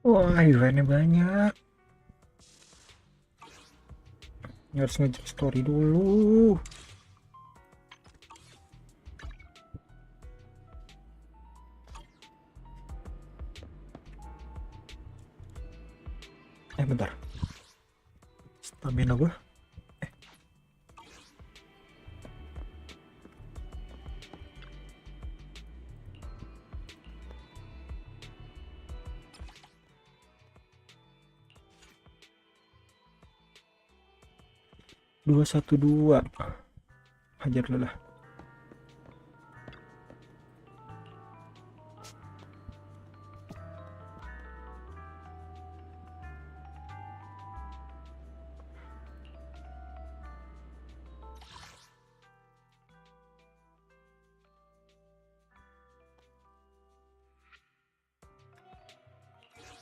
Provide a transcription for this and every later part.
Wah, eventnya banyak. Harus ngecek story dulu. Bentar. Stamina gua. 212. Hajar dulu lah.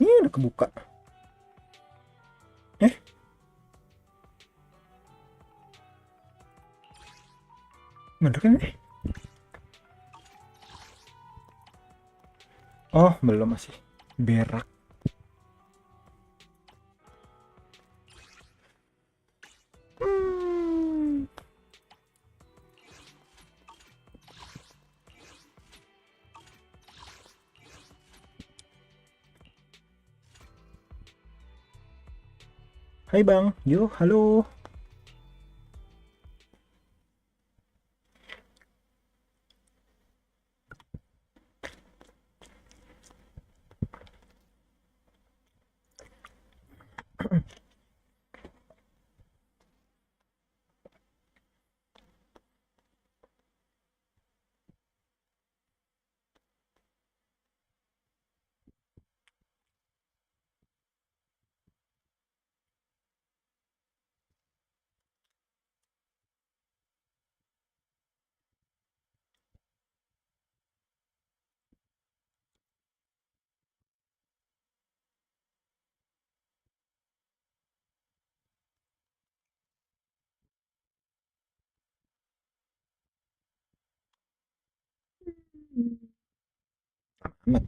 Ini udah kebuka. Bener kan ini? Oh, belum masih. Berak. Hai Bang, yo, halo. Amat.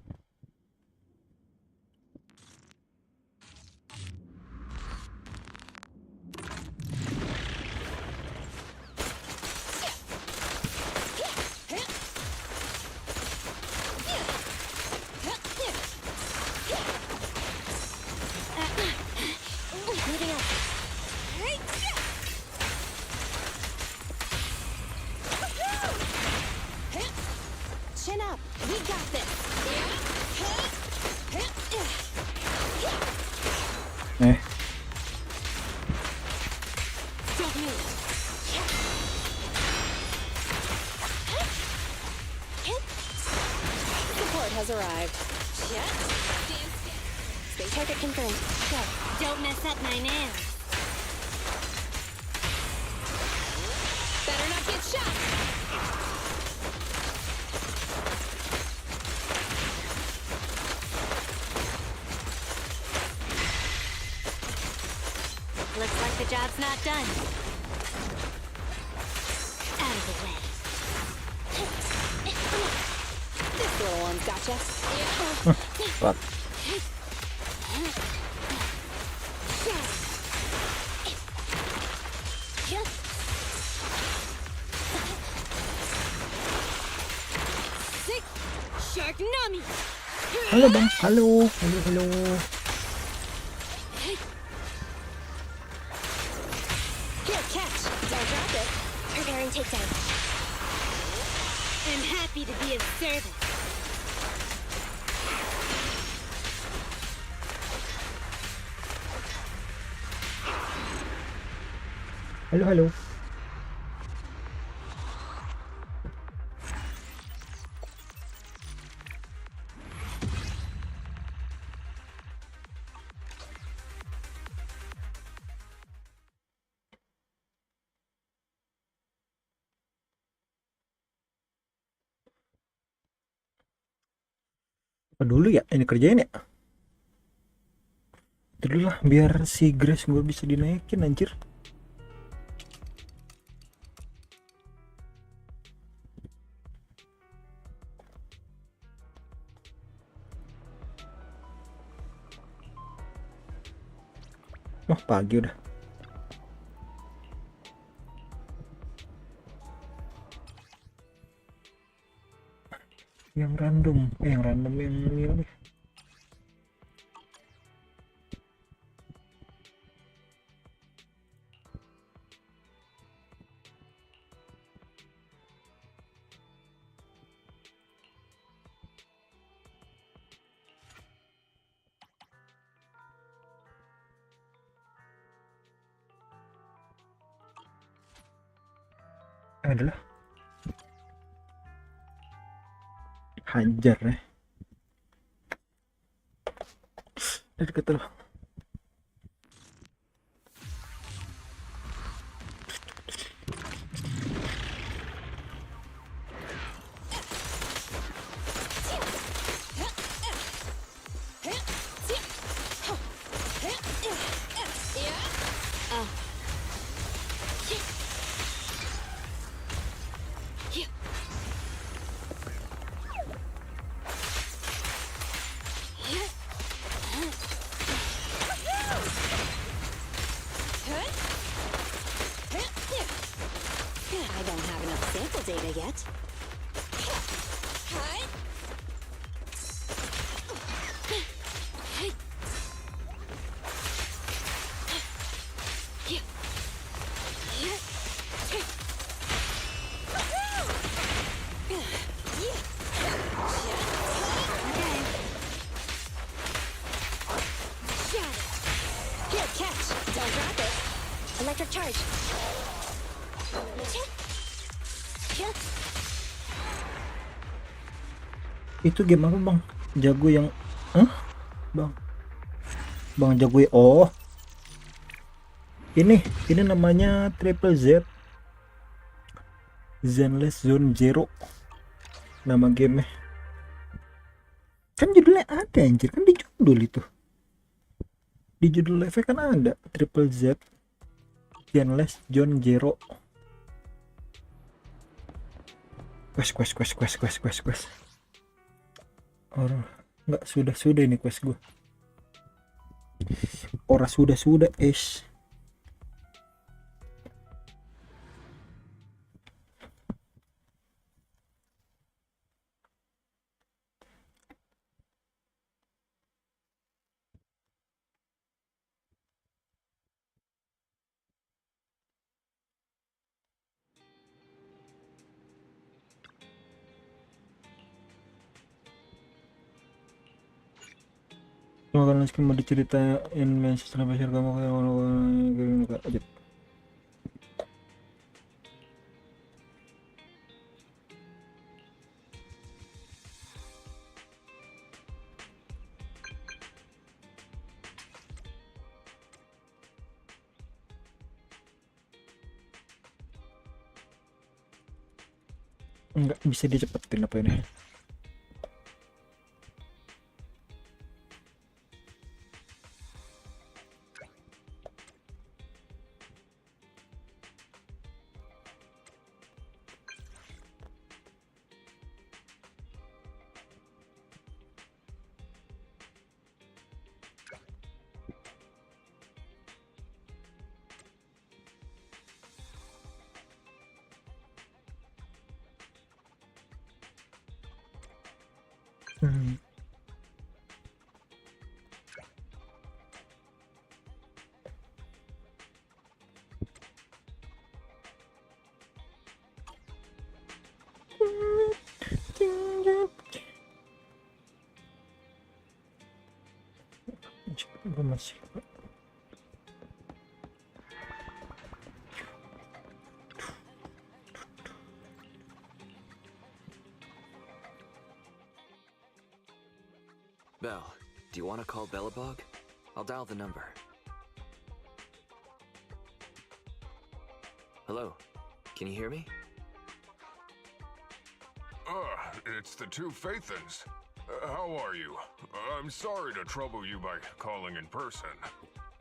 Chin up. We got this. Don't move. Support has arrived. Space target confirmed. Go. Don't mess up my nails. Better not get shot. Looks like the job's not done. Out of the way. This little one's gotcha. Fuck. Sick. Shark Nami. Halo Bang, halo, halo, halo. Here, catch. Don't drop it. Preparing takedown. I'm happy to be of service. Halo, halo. Apa dulu ya ini kerjain ya? Dulu lah biar si Grace gue bisa dinaikin anjir. Wah, pagi udah. Yang random, yang ini lagi. Adalah hajar ya. Dari kata lo. I don't have enough sample data yet. Here, catch. Don't drop it. Electric charge. Itu game apa bang? Jago yang bang jago ya. Oh, ini namanya Triple Z, Zenless Zone Zero nama game. Kan judulnya ada anjir, kan di judul itu, di judul live kan ada Triple Z Zenless Zone Zero. Quest. Orang nggak sudah ini quest gue. Ora sudah es. Semoga kalian mau diceritain setelah pacar kamu kayak aja. Enggak bisa dicepetin apa ini? Gue masih Belle, do you want to call Bellabog? I'll dial the number. Hello, can you hear me? It's the two Faithans. How are you? I'm sorry to trouble you by calling in person.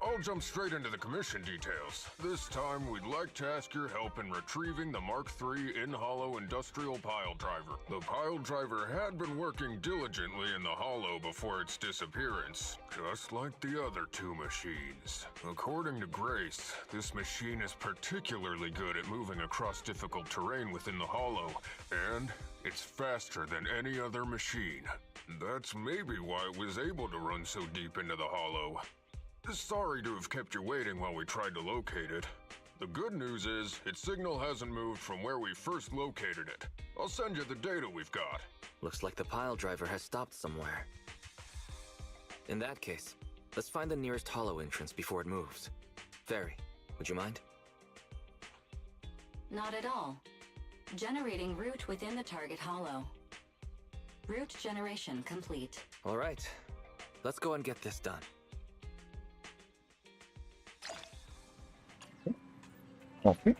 I'll jump straight into the commission details. This time, we'd like to ask your help in retrieving the Mark III in-hollow industrial pile driver. The pile driver had been working diligently in the hollow before its disappearance, just like the other two machines. According to Grace, this machine is particularly good at moving across difficult terrain within the hollow, and it's faster than any other machine. That's maybe why it was able to run so deep into the hollow. Sorry to have kept you waiting while we tried to locate it. The good news is, its signal hasn't moved from where we first located it. I'll send you the data we've got. Looks like the pile driver has stopped somewhere. In that case, let's find the nearest hollow entrance before it moves. Fairy, would you mind? Not at all. Generating route within the target hollow. Route generation complete. All right, let's go and get this done. Oke.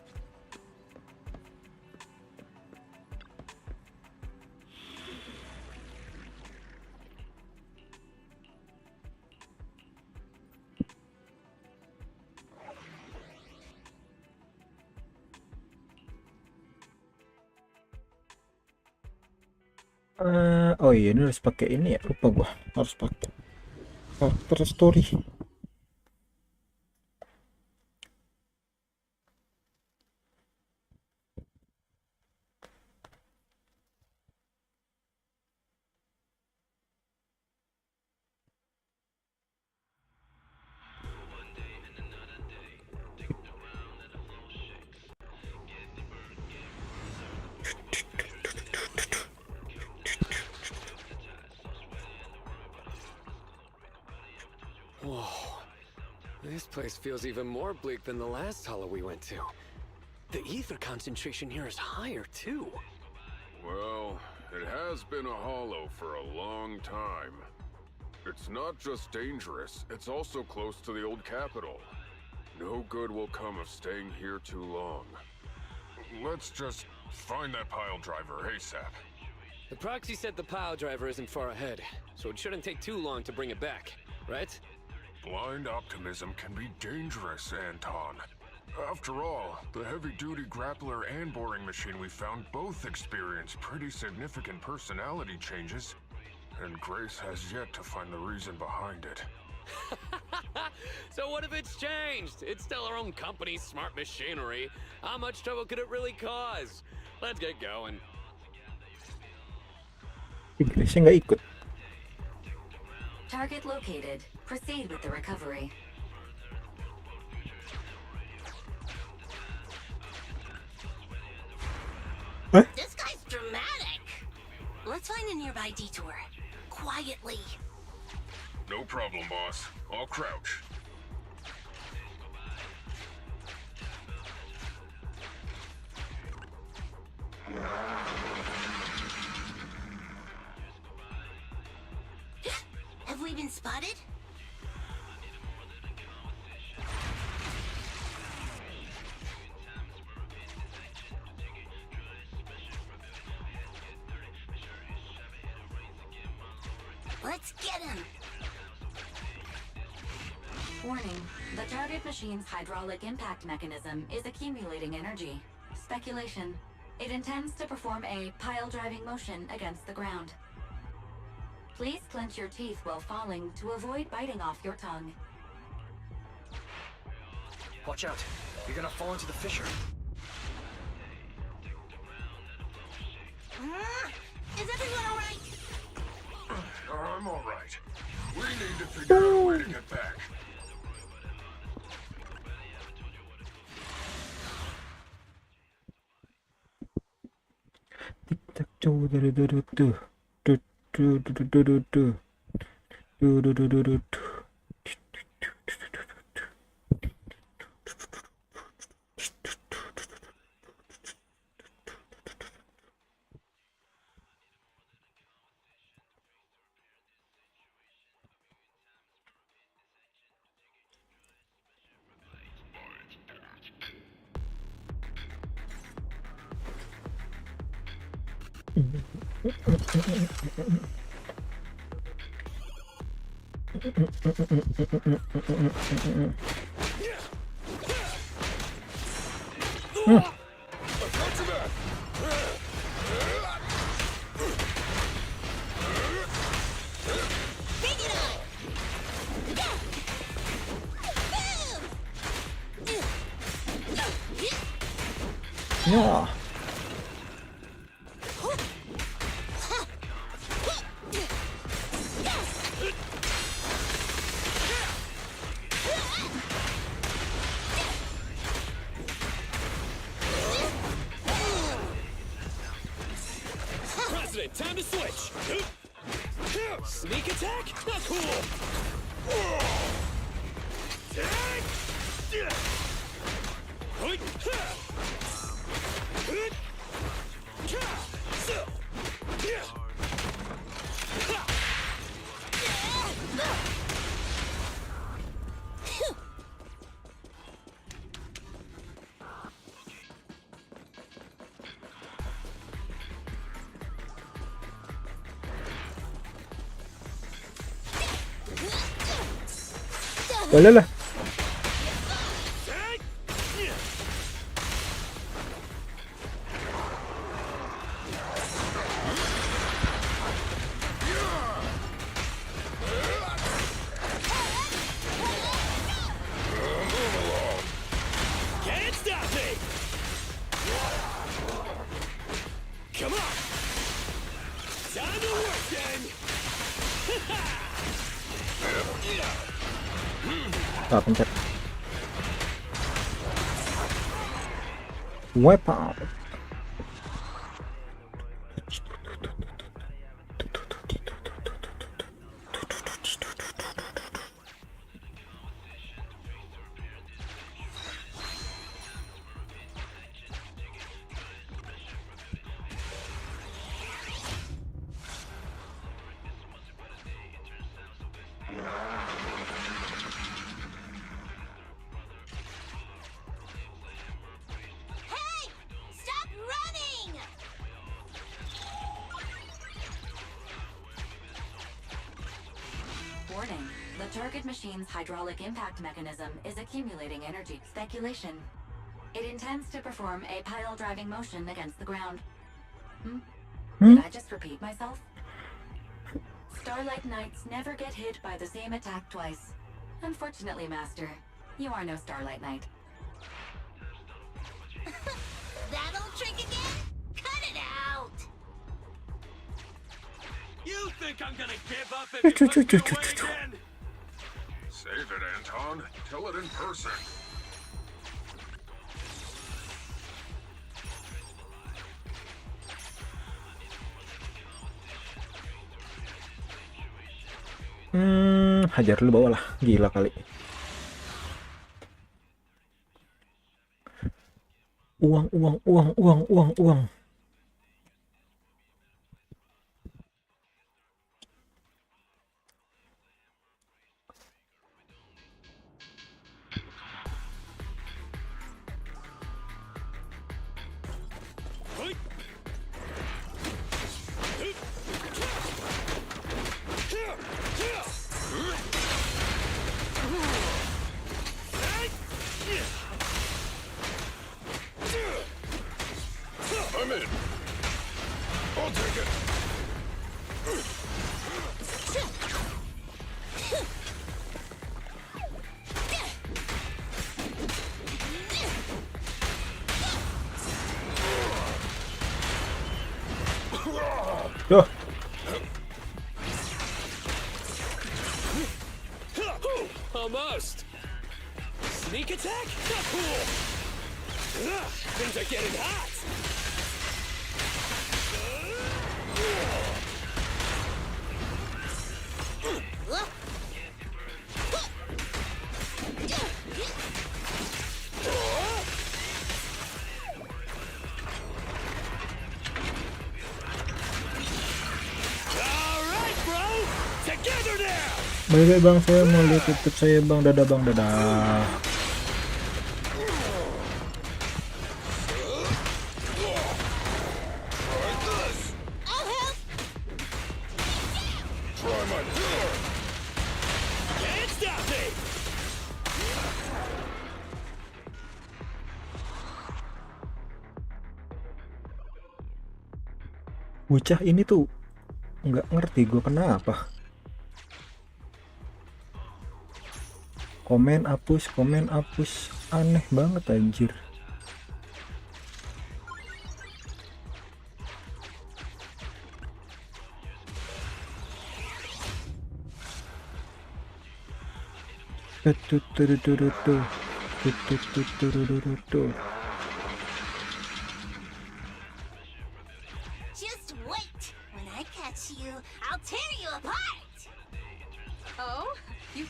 Oh iya, ini harus pakai ini ya, lupa gua harus pakai karakter story. Whoa. This place feels even more bleak than the last hollow we went to. The ether concentration here is higher, too. Well, it has been a hollow for a long time. It's not just dangerous, it's also close to the old capital. No good will come of staying here too long. Let's just find that pile driver ASAP. The proxy said the pile driver isn't far ahead, so it shouldn't take too long to bring it back, right? Blind optimism can be dangerous, Anton. After all, the heavy-duty grappler and boring machine we found both experienced pretty significant personality changes, and Grace has yet to find the reason behind it. So what if it's changed? It's still our own company's smart machinery. How much trouble could it really cause? Let's get going. Inggrisnya nggak ikut. Target located. Proceed with the recovery. This guy's dramatic. Let's find a nearby detour. Quietly. No problem, boss. I'll crouch. Have we been spotted? Let's get him! Warning. The target machine's hydraulic impact mechanism is accumulating energy. Speculation. It intends to perform a pile-driving motion against the ground. Please clench your teeth while falling to avoid biting off your tongue. Watch out, you're gonna fall into the fissure. Is everyone alright? I'm alright. We need to figure out a way to get back. Tik-tak, du-du-du-du-du. Du-du-du-du-du. Du-du-du-du-du. Bring it on! Boom! Ya. President, time to switch. Sneak attack? Not cool. Boleh lah. Can't stop me. Come on. Time to work, gang. Ah, pencet. Wipe out. Hey! Stop running! Warning. The target machine's hydraulic impact mechanism is accumulating energy. Speculation. It intends to perform a pile-driving motion against the ground. Did I just repeat myself? Starlight Knights never get hit by the same attack twice. Unfortunately, Master, you are no Starlight Knight. That old trick again? Cut it out! You think I'm gonna give up if you put me away again? Save it, Anton. Tell it in person. Hajar dulu bawah lah. Gila kali. Uang. I'm in. I'll take it. Duh. Almost. Sneak attack? Not cool. Things are getting hot. All right, bro. Together now. Baik bang, saya mau lihat YouTube saya bang. Dadah bang, dadah. I'll help! Try my stop me! Bocah ini tuh nggak ngerti gue kenapa. Komen hapus, aneh banget anjir. Just wait. When I catch you, I'll tear you apart. Oh, you.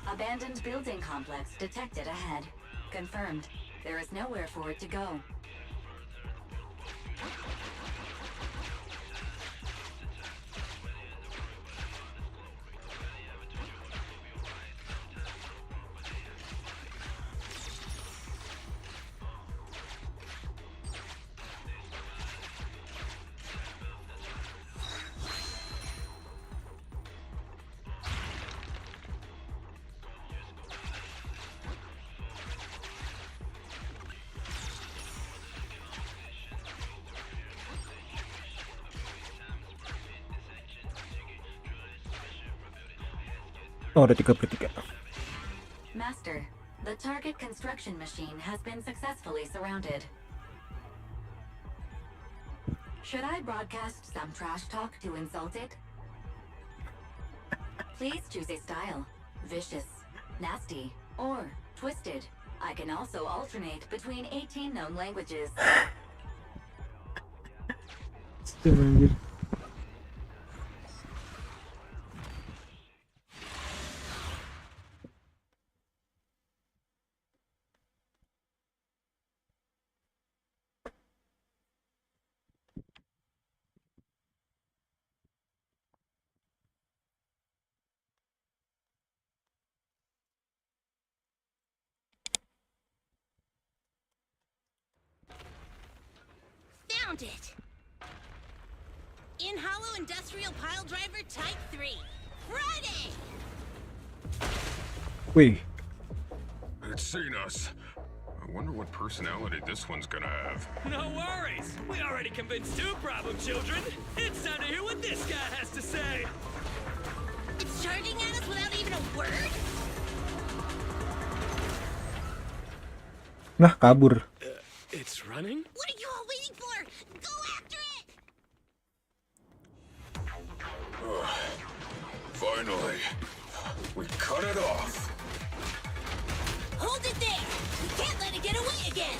Abandoned building complex detected ahead. Confirmed. There is nowhere for it to go. Oh, ada 3/3. Master, the target construction machine has been successfully surrounded. Should I broadcast some trash talk to insult it? Please choose a style. Vicious, nasty, or twisted. I can also alternate between 18 known languages. Anjir. Found it. In hollow industrial pile driver type 3. Friday. Wih, It's seen us. I wonder what personality this one's gonna have. No worries! We already convinced two problem children! It's time to hear what this guy has to say! It's charging at us without even a word? nah kabur. It's running? What are you all waiting for? Go after it! Finally, we cut it off. Hold it there! We can't let it get away again!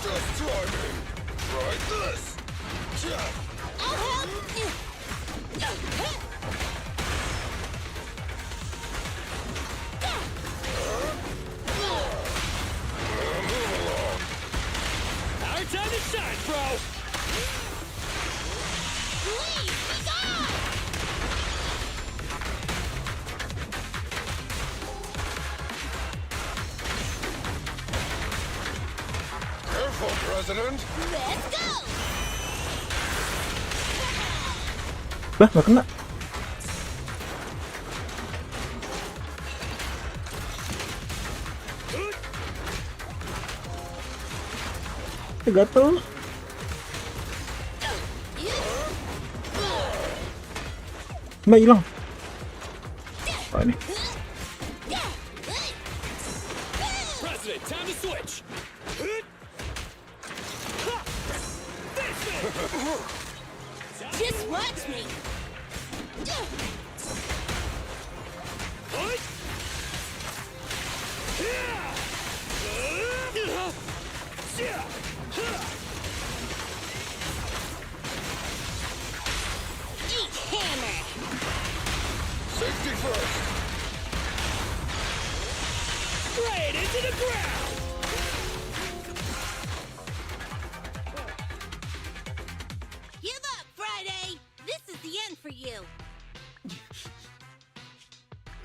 Just try me. Try this. I'll help! Our time to shine, bro! Please, be gone! Careful, President. Let's go! Lah, nggak kena. Gatel. Mbak hilang. Apa ini? President, time to switch! Just watch me! Eat hammer! Safety first. Straight into the ground!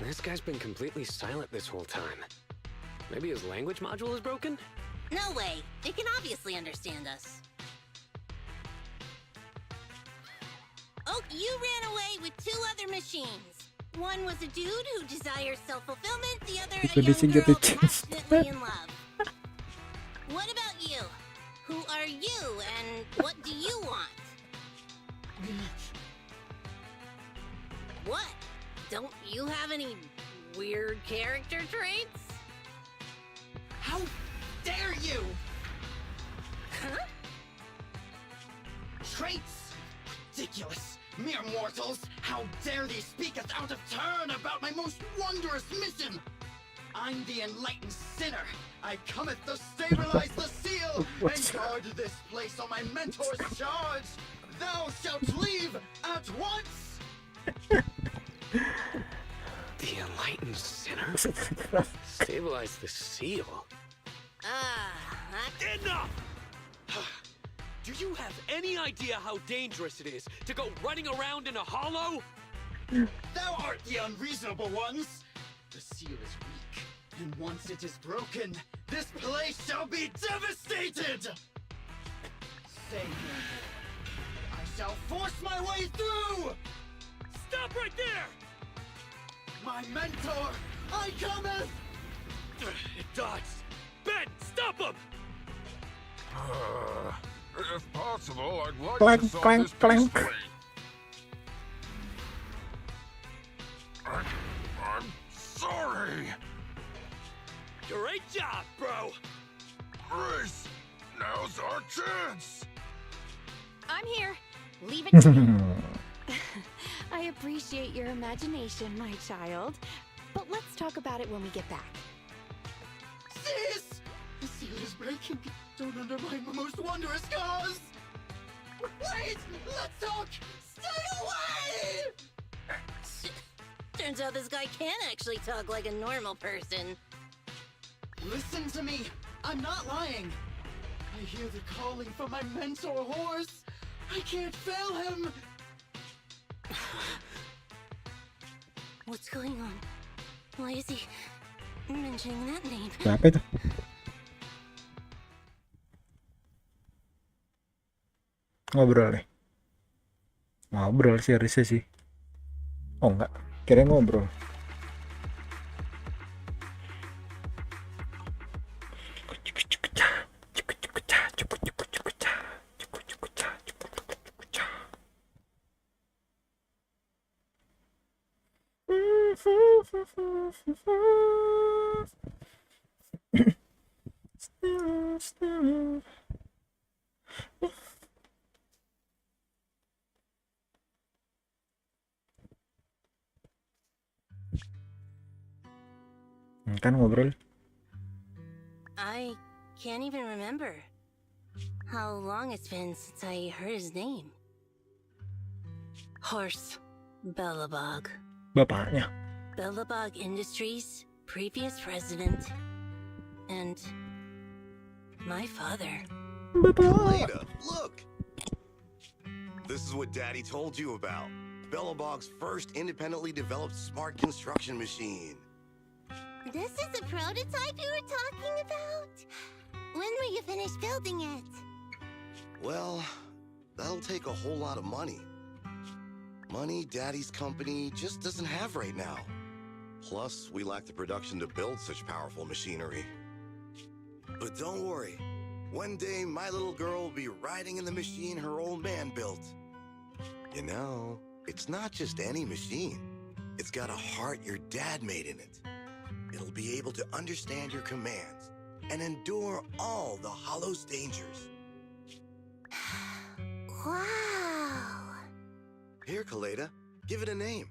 This guy's been completely silent this whole time. Maybe his language module is broken? No way. It can obviously understand us. Oh, you ran away with 2 other machines. One was a dude who desires self-fulfillment, the other a young girl passionately in love. What about you? Who are you, and what do you want? What? Don't you have any weird character traits? How dare you! Huh? Traits? Ridiculous! Mere mortals! How dare they speak us out of turn about my most wondrous mission! I'm the enlightened sinner! I cometh to stabilize the seal and guard this place on my mentor's charge! Thou shalt leave at once! The enlightened sinner? Stabilize the seal? Enough! Do you have any idea how dangerous it is to go running around in a hollow? Thou art the unreasonable ones! The seal is weak, and once it is broken, this place shall be devastated! Say no more. I shall force my way through! Stop right there! My mentor, I cometh! It dodged. Ben, stop him! If possible, I'd like Clank, to solve clank, this clank. peacefully. I'm sorry. Great job, bro! Grace, now's our chance. I'm here. Leave it to me. I appreciate your imagination, my child. But let's talk about it when we get back. Cease! The seal is breaking. Don't undermine my most wondrous cause! Wait! Let's talk! Stay away! Turns out this guy can actually talk like a normal person. Listen to me! I'm not lying! I hear the calling from my mentor horse! I can't fail him! What's going on? Why is he mentioning that name? Siapa itu? Ngobrol nih. Ngobrol sih harusnya sih. Oh enggak, kira ngobrol. Kan ngobrol. I can't even remember how long it's been since I heard his name. Horse Bellabog. Bapaknya. Bellabog Industries, previous president, and my father. Kaleda, look! This is what Daddy told you about. Bellabog's first independently developed smart construction machine. This is the prototype you were talking about? When will you finish building it? Well, that'll take a whole lot of money. Money Daddy's company just doesn't have right now. Plus, we lack the production to build such powerful machinery. But don't worry. One day, my little girl will be riding in the machine her old man built. You know, it's not just any machine. It's got a heart your dad made in it. It'll be able to understand your commands and endure all the Hollow's dangers. Wow. Here, Kaleda, give it a name.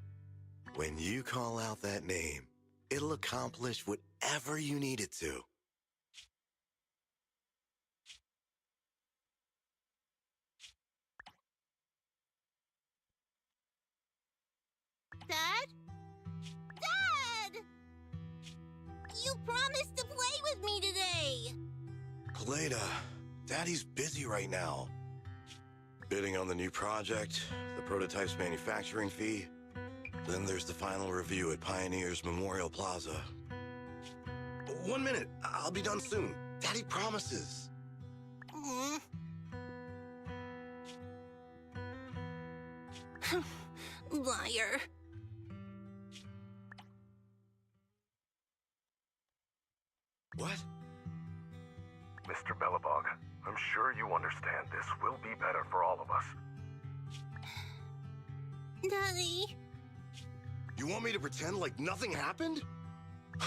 When you call out that name, it'll accomplish whatever you need it to. Dad? Dad! You promised to play with me today! Kaleda, Daddy's busy right now. Bidding on the new project, the prototype's manufacturing fee. Then there's the final review at Pioneers Memorial Plaza. 1 minute, I'll be done soon. Daddy promises. Liar. What? Mr. Belobog, I'm sure you understand this will be better for all of us. Daddy. You want me to pretend like nothing happened?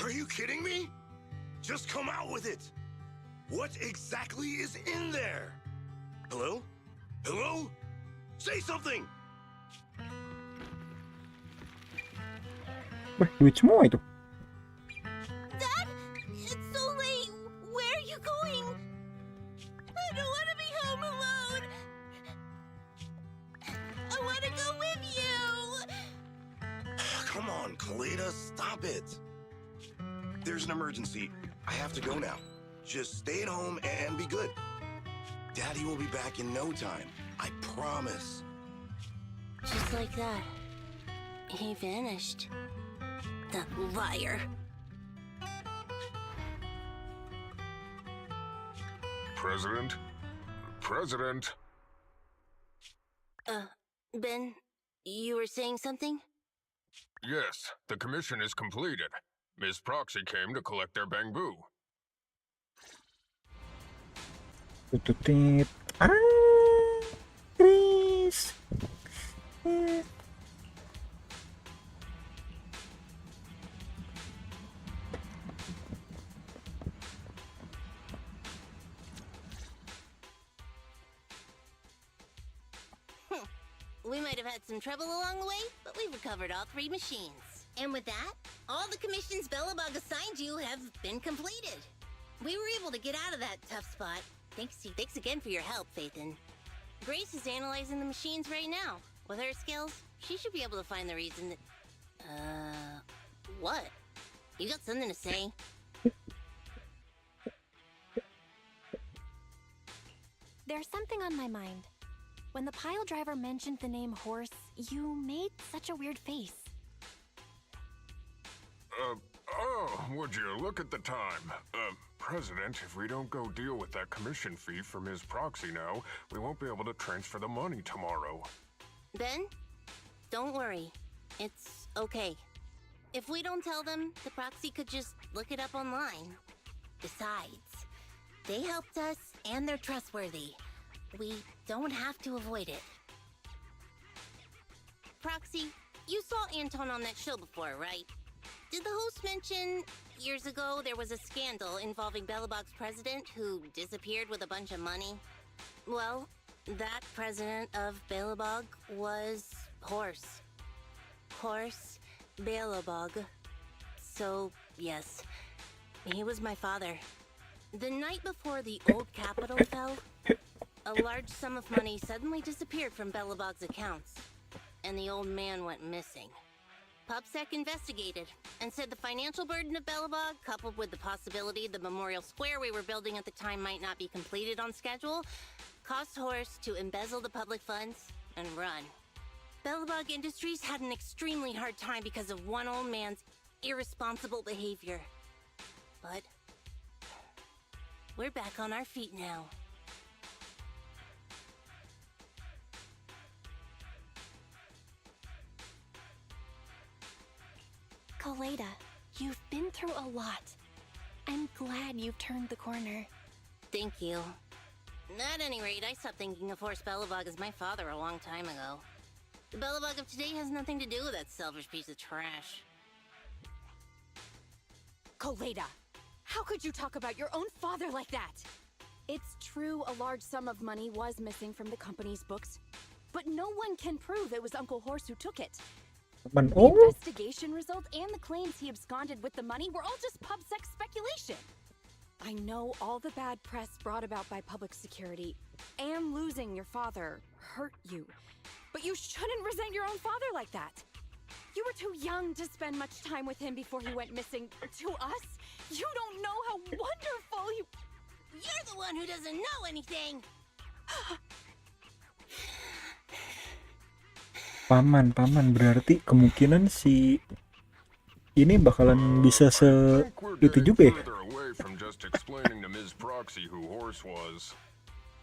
Are you kidding me? Just come out with it. What exactly is in there? Hello? Hello? Say something! Wah, duit semua itu. Dad, it's so late. Where are you going? I don't want to be home alone. I want to go with you. Come on, Kaleda, stop it. There's an emergency. I have to go now. Just stay at home and be good. Daddy will be back in no time. I promise. Just like that, he vanished. That liar. President? President? Ben, you were saying something? Yes, the commission is completed. Ms. Proxy came to collect their bamboo. Tututit. Chris. We might have had some trouble along the way, but we've recovered all 3 machines. And with that, all the commissions Belobog assigned you have been completed. We were able to get out of that tough spot. Thanks again for your help, Phaethon. Grace is analyzing the machines right now. With her skills, she should be able to find the reason that... what? You got something to say? There's something on my mind. When the pile driver mentioned the name horse, you made such a weird face. Would you look at the time? President, if we don't go deal with that commission fee for Ms. Proxy now, we won't be able to transfer the money tomorrow. Ben, don't worry. It's okay. If we don't tell them, the proxy could just look it up online. Besides, they helped us and they're trustworthy. We don't have to avoid it. Proxy, you saw Anton on that show before, right? Did the host mention years ago there was a scandal involving Belobog's president who disappeared with a bunch of money? Well, that president of Belobog was Horse. Horse Belobog. So, yes, he was my father. The night before the old capital fell, a large sum of money suddenly disappeared from Belobog's accounts, and the old man went missing. PubSec investigated and said the financial burden of Belobog, coupled with the possibility the memorial square we were building at the time might not be completed on schedule, caused Horse to embezzle the public funds and run. Belobog Industries had an extremely hard time because of one old man's irresponsible behavior. But we're back on our feet now. Kaleda, you've been through a lot. I'm glad you've turned the corner. Thank you. At any rate, I stopped thinking of Horse Belobog as my father a long time ago. The Belobog of today has nothing to do with that selfish piece of trash. Kaleda, how could you talk about your own father like that? It's true a large sum of money was missing from the company's books, but no one can prove it was Uncle Horse who took it. The investigation result and the claims he absconded with the money were all just PubSec speculation. I know all the bad press brought about by public security and losing your father hurt you, but you shouldn't resent your own father like that. You were too young to spend much time with him before he went missing. To us, you don't know how wonderful he... You're the one who doesn't know anything! Paman berarti kemungkinan si ini bakalan bisa itu juga ya. Away from just explaining to Ms. Proxy who Horse was.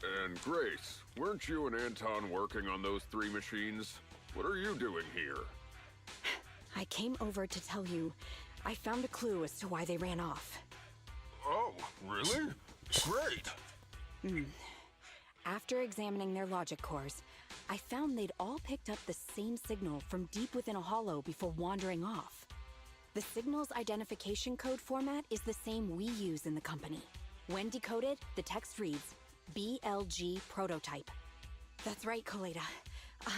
And Grace, weren't you and Anton working on those 3 machines? What are you doing here? I came over to tell you I found a clue as to why they ran off. Oh, really? Great! After examining their logic cores, I found they'd all picked up the same signal from deep within a hollow before wandering off. The signal's identification code format is the same we use in the company. When decoded, the text reads, BLG prototype. That's right, Koleda.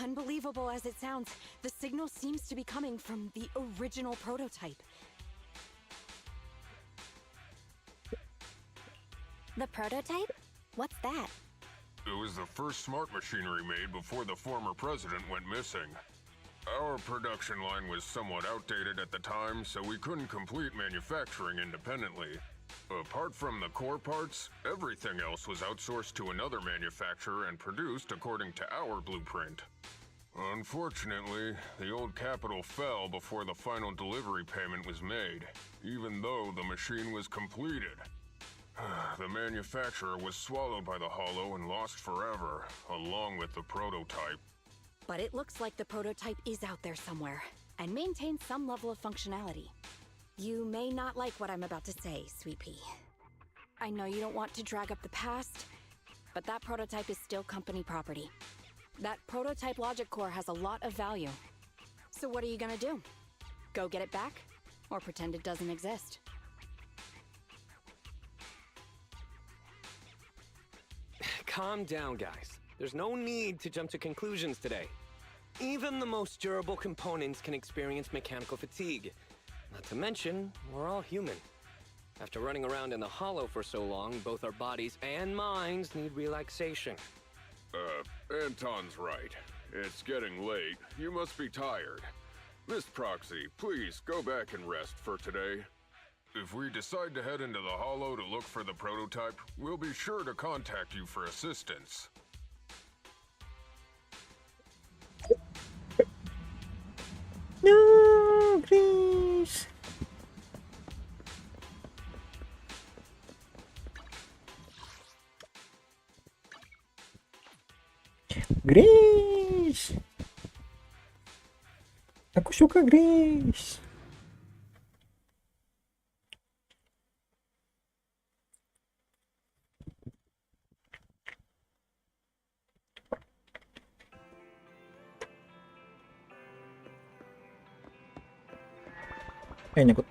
Unbelievable as it sounds, the signal seems to be coming from the original prototype. The prototype? What's that? It was the first smart machinery made before the former president went missing. Our production line was somewhat outdated at the time, so we couldn't complete manufacturing independently. Apart from the core parts, everything else was outsourced to another manufacturer and produced according to our blueprint. Unfortunately, the old capital fell before the final delivery payment was made, even though the machine was completed. The manufacturer was swallowed by the hollow and lost forever, along with the prototype. But it looks like the prototype is out there somewhere and maintains some level of functionality. You may not like what I'm about to say, Sweet Pea. I know you don't want to drag up the past, but that prototype is still company property. That prototype logic core has a lot of value. So what are you gonna do? Go get it back? Or pretend it doesn't exist? Calm down, guys. There's no need to jump to conclusions today. Even the most durable components can experience mechanical fatigue. Not to mention, we're all human. After running around in the hollow for so long, both our bodies and minds need relaxation. Anton's right. It's getting late. You must be tired. Miss Proxy, please go back and rest for today. If we decide to head into the hollow to look for the prototype, we'll be sure to contact you for assistance. No, Grace. Grace. Aku suka Grace. Nyangkut.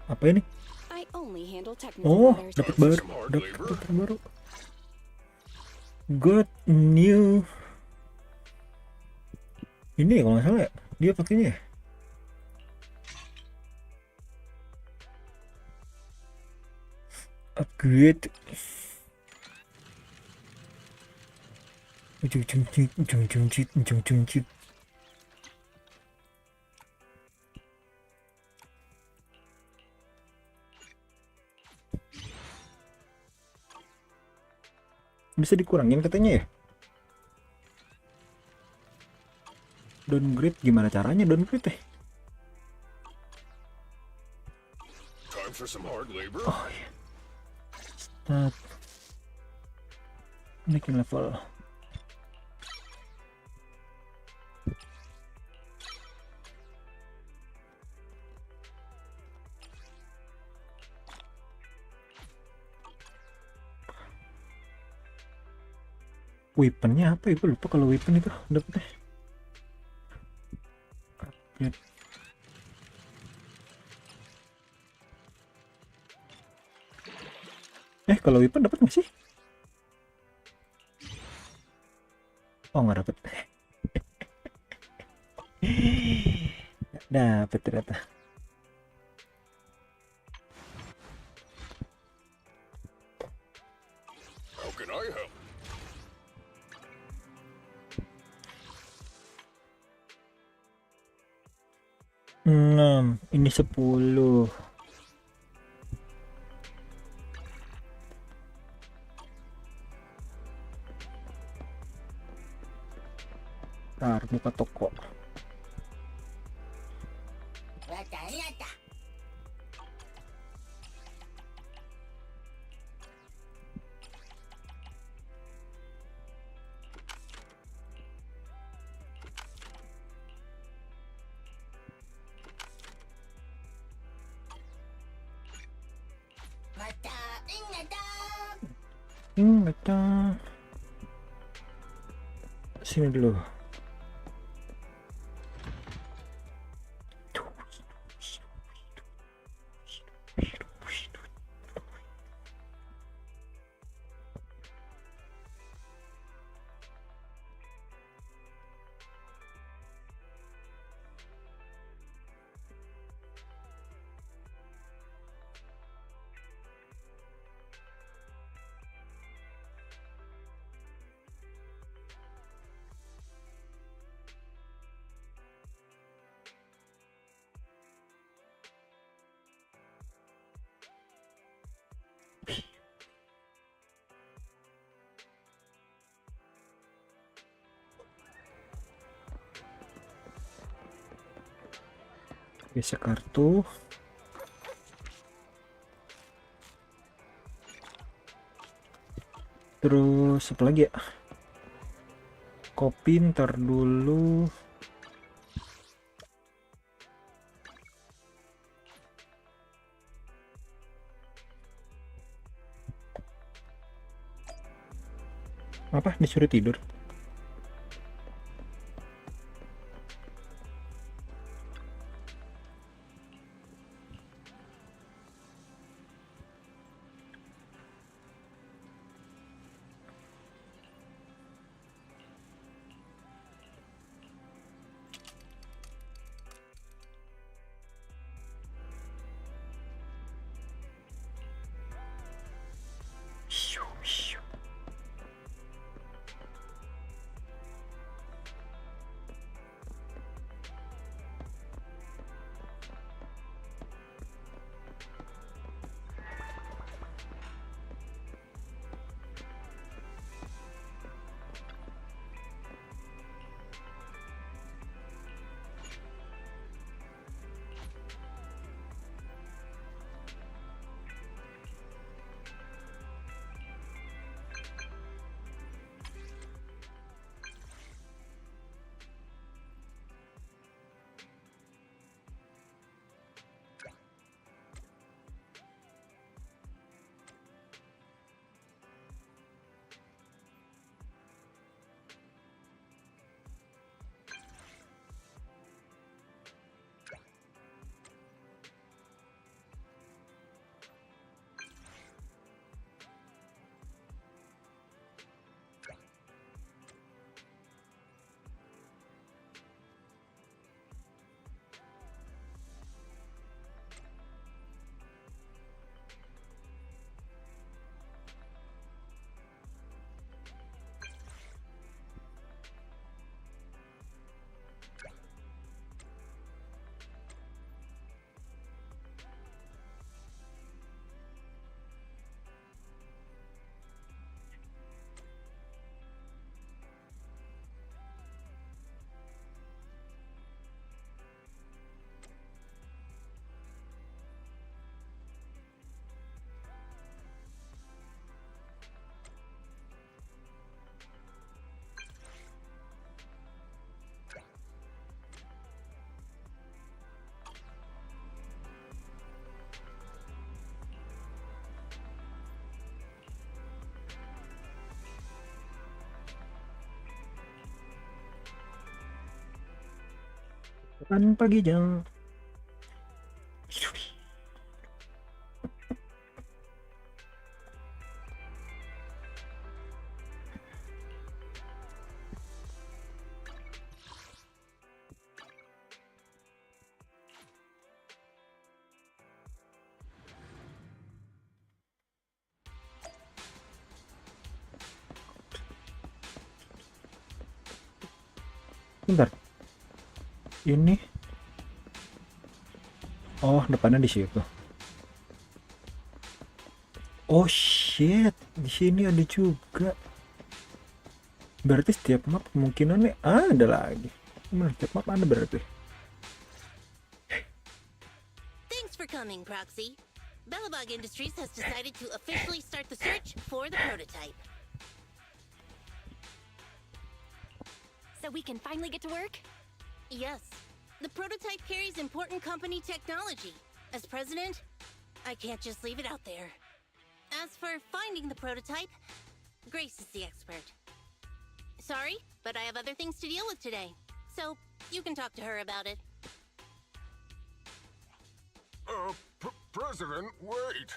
Apa ini? I only handle technical Oh, matters. dapat baru. Good new. Ini kalau nggak salah ya, dia pakainya. Upgrade. Ujung. Bisa dikurangin katanya ya. Downgrade gimana caranya downgrade teh? Time for some hard labor. Oh iya. Start. Naikin level. Weaponnya apa ya? Gue lupa kalau weapon itu dapetnya. Kalau weapon dapat nggak sih? Oh, nggak dapet. Dapet ternyata. How can I help? Ini 10. Ntar buka toko. Sini dulu. Geser kartu. Terus apa lagi ya? Kopi ntar dulu. Apa? Disuruh tidur? Kapan paginya? Bentar. Ini. Oh, depannya di situ. Oh shit, di sini ada juga. Berarti setiap map kemungkinannya ada lagi. Bener, setiap map ada berarti. Thanks for coming, Proxy. Bellabog Industries has decided to officially start the search for the prototype. So we can finally get to work? Yes. The prototype carries important company technology. As president, I can't just leave it out there. As for finding the prototype, Grace is the expert. Sorry, but I have other things to deal with today. So, you can talk to her about it. President, wait!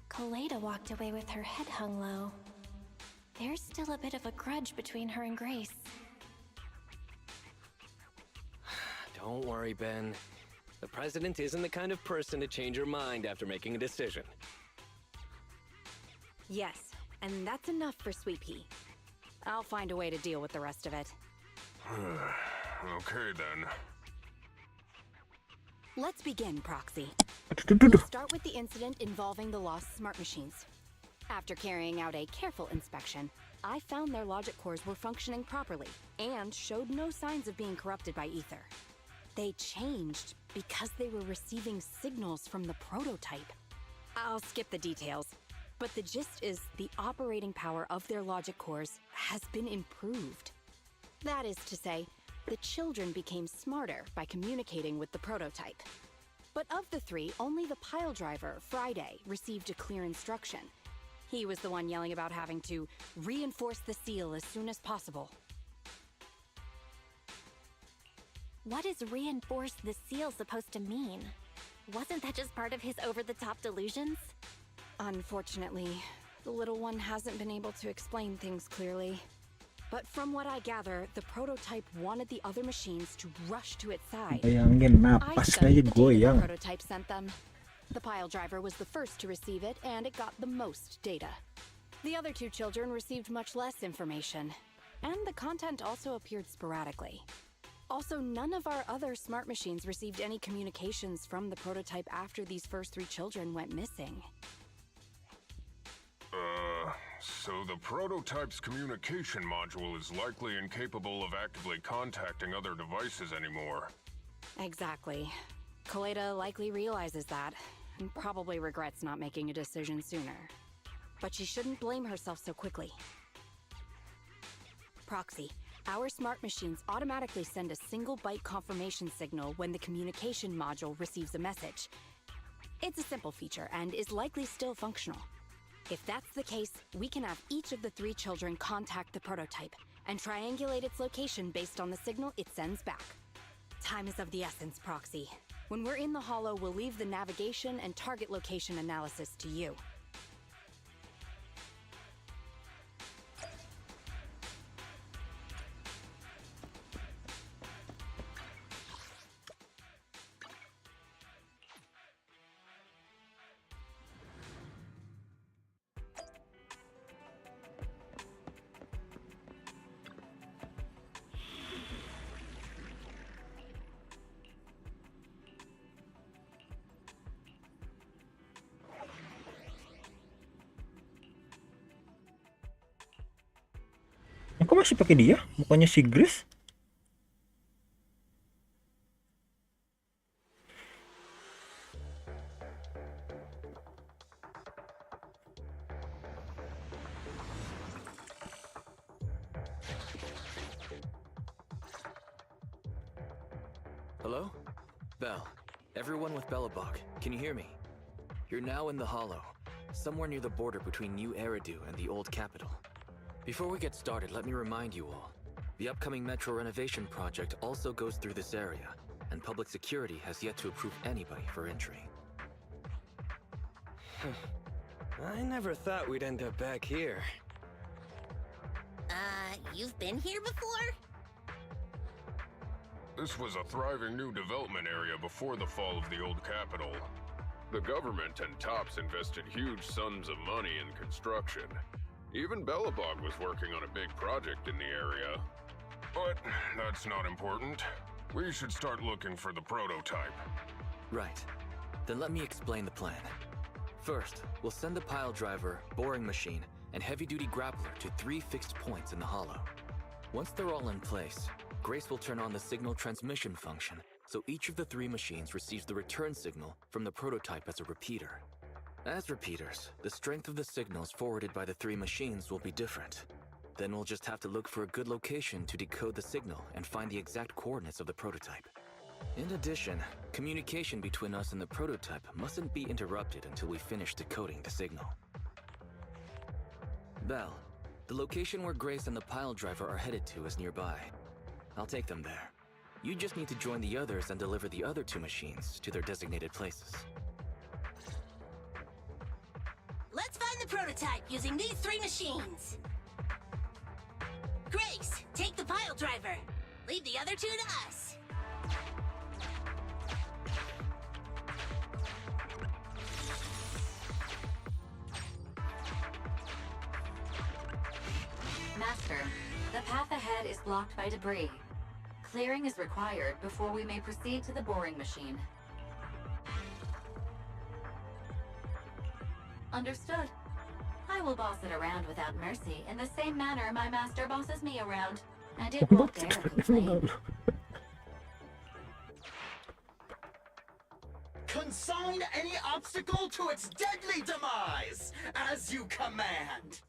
Kaleda walked away with her head hung low. There's still a bit of a grudge between her and Grace. Don't worry, Ben. The president isn't the kind of person to change her mind after making a decision. Yes, and that's enough for Sweet Pea. I'll find a way to deal with the rest of it. Okay then. Let's begin, Proxy. Aduh. We'll start with the incident involving the lost smart machines. After carrying out a careful inspection, I found their logic cores were functioning properly and showed no signs of being corrupted by ether. They changed because they were receiving signals from the prototype. I'll skip the details, but the gist is the operating power of their logic cores has been improved. That is to say, the children became smarter by communicating with the prototype. But of the three, only the pile driver, Friday, received a clear instruction. He was the one yelling about having to reinforce the seal as soon as possible. What is reinforce the seal supposed to mean? Wasn't that just part of his over-the-top delusions? Unfortunately, the little one hasn't been able to explain things clearly. But from what I gather, the prototype wanted the other machines to rush to its side. Bayangin, I napas studied kayak the data the goyang. prototype sent them. The pile driver was the first to receive it, and it got the most data. The other two children received much less information, and the content also appeared sporadically. Also, none of our other smart machines received any communications from the prototype after these first three children went missing. So the prototype's communication module is likely incapable of actively contacting other devices anymore. Exactly. Kaleda likely realizes that, and probably regrets not making a decision sooner. But she shouldn't blame herself so quickly. Proxy, our smart machines automatically send a single byte confirmation signal when the communication module receives a message. It's a simple feature and is likely still functional. If that's the case, we can have each of the three children contact the prototype and triangulate its location based on the signal it sends back. Time is of the essence, Proxy. When we're in the hollow, we'll leave the navigation and target location analysis to you. Kok masih pakai dia? Mukanya si Grace? Hello? Belle. Everyone with Bellabog, can you hear me? You're now in the Hollow, somewhere near the border between New Eridu and the old capital. Before we get started, let me remind you all, the upcoming metro renovation project also goes through this area, and public security has yet to approve anybody for entry. I never thought we'd end up back here. You've been here before? This was a thriving new development area before the fall of the old capital. The government and Tops invested huge sums of money in construction. Even Belobog was working on a big project in the area. But that's not important. We should start looking for the prototype. Right. Then let me explain the plan. First, we'll send the pile driver, boring machine, and heavy-duty grappler to 3 fixed points in the hollow. Once they're all in place, Grace will turn on the signal transmission function, so each of the 3 machines receives the return signal from the prototype as a repeater. As repeaters, the strength of the signals forwarded by the 3 machines will be different. Then we'll just have to look for a good location to decode the signal and find the exact coordinates of the prototype. In addition, communication between us and the prototype mustn't be interrupted until we finish decoding the signal. Belle, the location where Grace and the pile driver are headed to is nearby. I'll take them there. You just need to join the others and deliver the other 2 machines to their designated places. Let's find the prototype using these 3 machines. Grace, take the pile driver. Leave the other 2 to us. Master, the path ahead is blocked by debris. Clearing is required before we may proceed to the boring machine. Understood. I will boss it around without mercy in the same manner my master bosses me around, and it won't dare complain. Consign any obstacle to its deadly demise, as you command.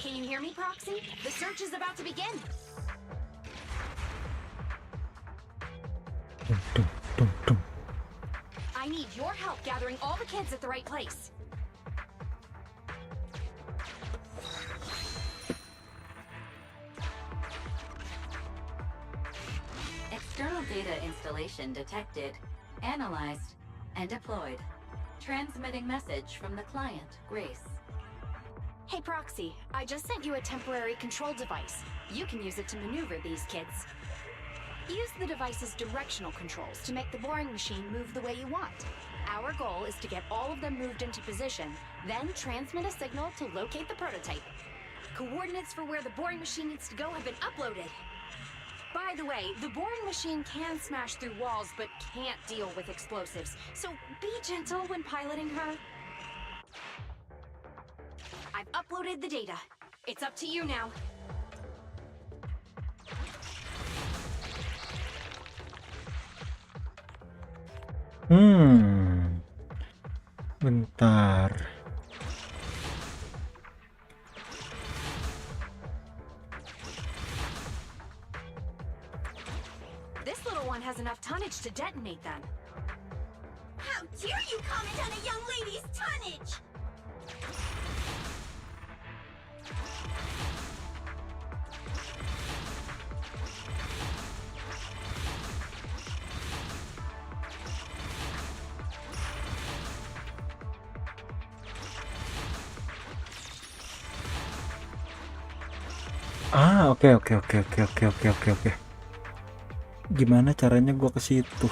Can you hear me, Proxy? The search is about to begin. I need your help gathering all the kids at the right place. External data installation detected, analyzed, and deployed. Transmitting message from the client, Grace. Hey, Proxy, I just sent you a temporary control device. You can use it to maneuver these kids. Use the device's directional controls to make the boring machine move the way you want. Our goal is to get all of them moved into position, then transmit a signal to locate the prototype. Coordinates for where the boring machine needs to go have been uploaded. By the way, the boring machine can smash through walls but can't deal with explosives, so be gentle when piloting her. I've uploaded the data. It's up to you now. Bentar. This little one has enough tonnage to detonate them. How dare you comment on a young lady's tonnage? Oke. Gimana caranya gua ke situ?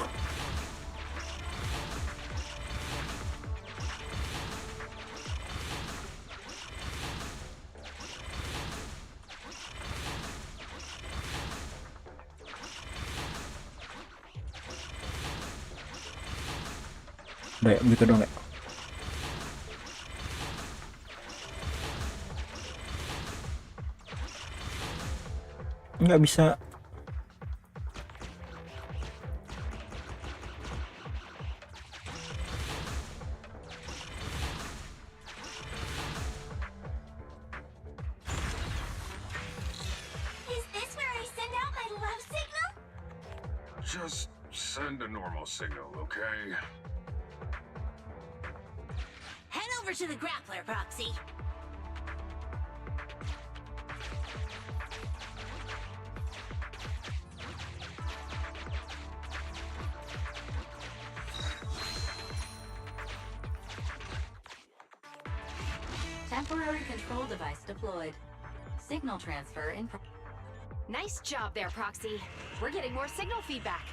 Udah ya, gitu dong ya. Nggak bisa. Is this where I send out my love signal? Just send a normal signal, okay? Head over to the grappler, Proxy. Temporary control device deployed. Signal transfer in Nice job there, Proxy. We're getting more signal feedback.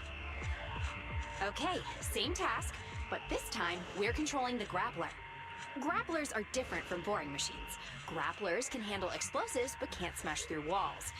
Okay, same task, but this time we're controlling the grappler. Grapplers are different from boring machines. Grapplers can handle explosives but can't smash through walls.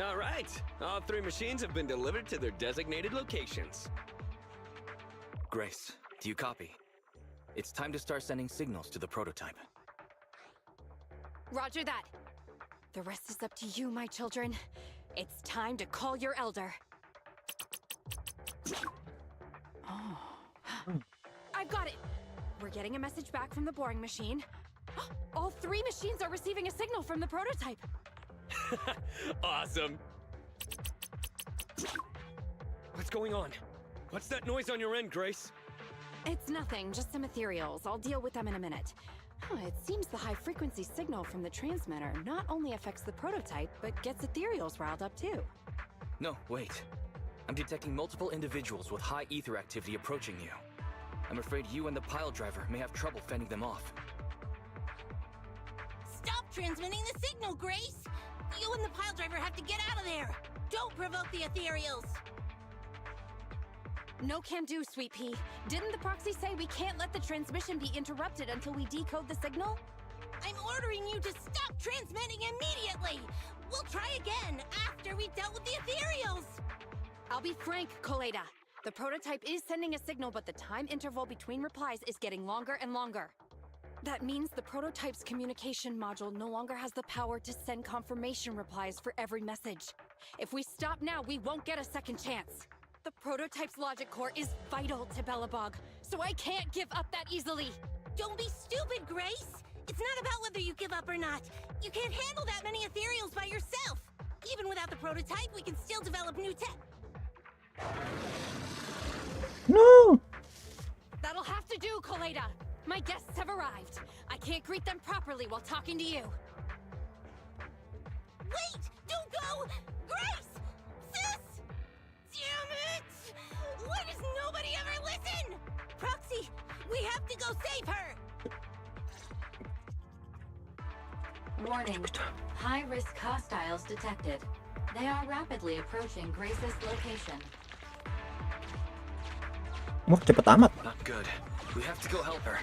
All right, all 3 machines have been delivered to their designated locations. Grace, do you copy? It's time to start sending signals to the prototype. Roger that. The rest is up to you, my children. It's time to call your elder. Oh. I've got it. We're getting a message back from the boring machine. All 3 machines are receiving a signal from the prototype. Awesome. What's going on? What's that noise on your end, Grace? It's nothing, just some ethereals. I'll deal with them in a minute. It seems the high-frequency signal from the transmitter not only affects the prototype, but gets ethereals riled up too. No, wait. I'm detecting multiple individuals with high ether activity approaching you. I'm afraid you and the pile driver may have trouble fending them off. Stop transmitting the signal, Grace! You and the pile driver have to get out of there! Don't provoke the ethereals! No can do, Sweet Pea. Didn't the proxy say we can't let the transmission be interrupted until we decode the signal? I'm ordering you to stop transmitting immediately! We'll try again after we've dealt with the ethereals! I'll be frank, Koleda. The prototype is sending a signal, but the time interval between replies is getting longer and longer. That means the prototype's communication module no longer has the power to send confirmation replies for every message. If we stop now, we won't get a second chance. The prototype's logic core is vital to Belobog, so I can't give up that easily. Don't be stupid, Grace! It's not about whether you give up or not. You can't handle that many ethereals by yourself. Even without the prototype, we can still develop new tech. No! That'll have to do, Koleda. My guests have arrived. I can't greet them properly while talking to you. Wait! Don't go! Grace! Sis! Damn it! Why does nobody ever listen? Proxy, we have to go save her! Warning. High-risk hostiles detected. They are rapidly approaching Grace's location. Wah, cepet amat. Not good. We have to go help her.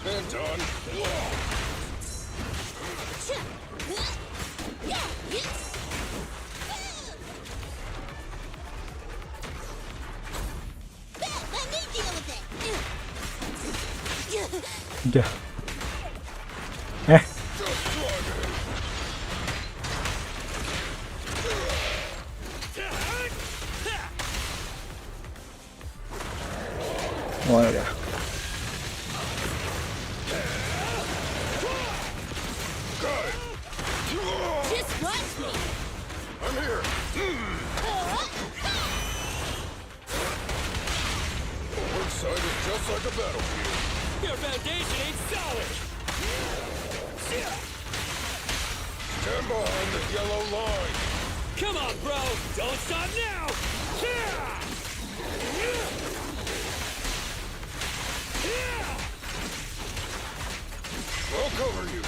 And done. Let me deal with it. Udah. Oh ya. Just watch me. I'm here. One side is just like a battlefield. Your foundation ain't solid. Stand behind the yellow line. Come on, bro. Don't stop now. I'll cover you.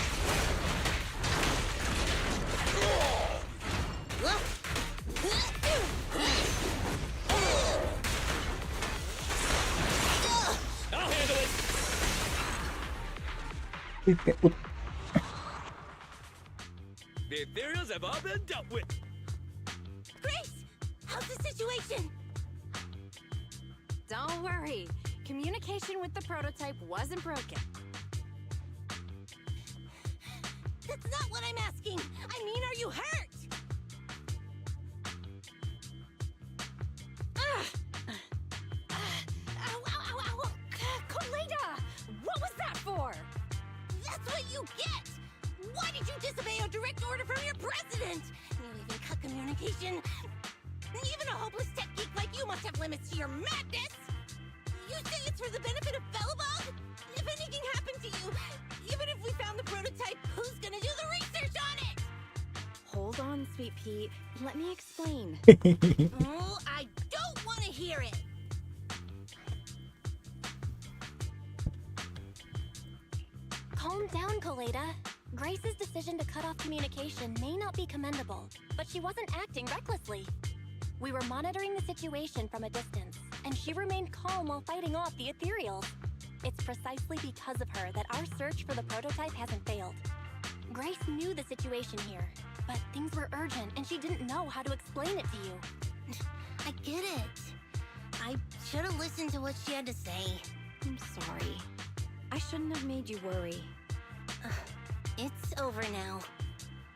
I'll handle it. The ethereals have all been dealt with. Grace, how's the situation? Don't worry. Communication with the prototype wasn't broken. That's not what I'm asking. I mean, are you hurt? Ow. Kaleida! What was that for? That's what you get! Why did you disobey a direct order from your president? You even cut communication. Even a hopeless tech geek like you must have limits to your madness! You say it's for the benefit of Belobog? If anything happened to you, even if we found the prototype, who's gonna do the research on it? Hold on, Sweet Pea. Let me explain. Oh, I don't want to hear it! Calm down, Kaleida. Grace's decision to cut off communication may not be commendable, but she wasn't acting recklessly. We were monitoring the situation from a distance, and she remained calm while fighting off the ethereals. It's precisely because of her that our search for the prototype hasn't failed. Grace knew the situation here, but things were urgent and she didn't know how to explain it to you. I get it. I should have listened to what she had to say. I'm sorry. I shouldn't have made you worry. It's over now.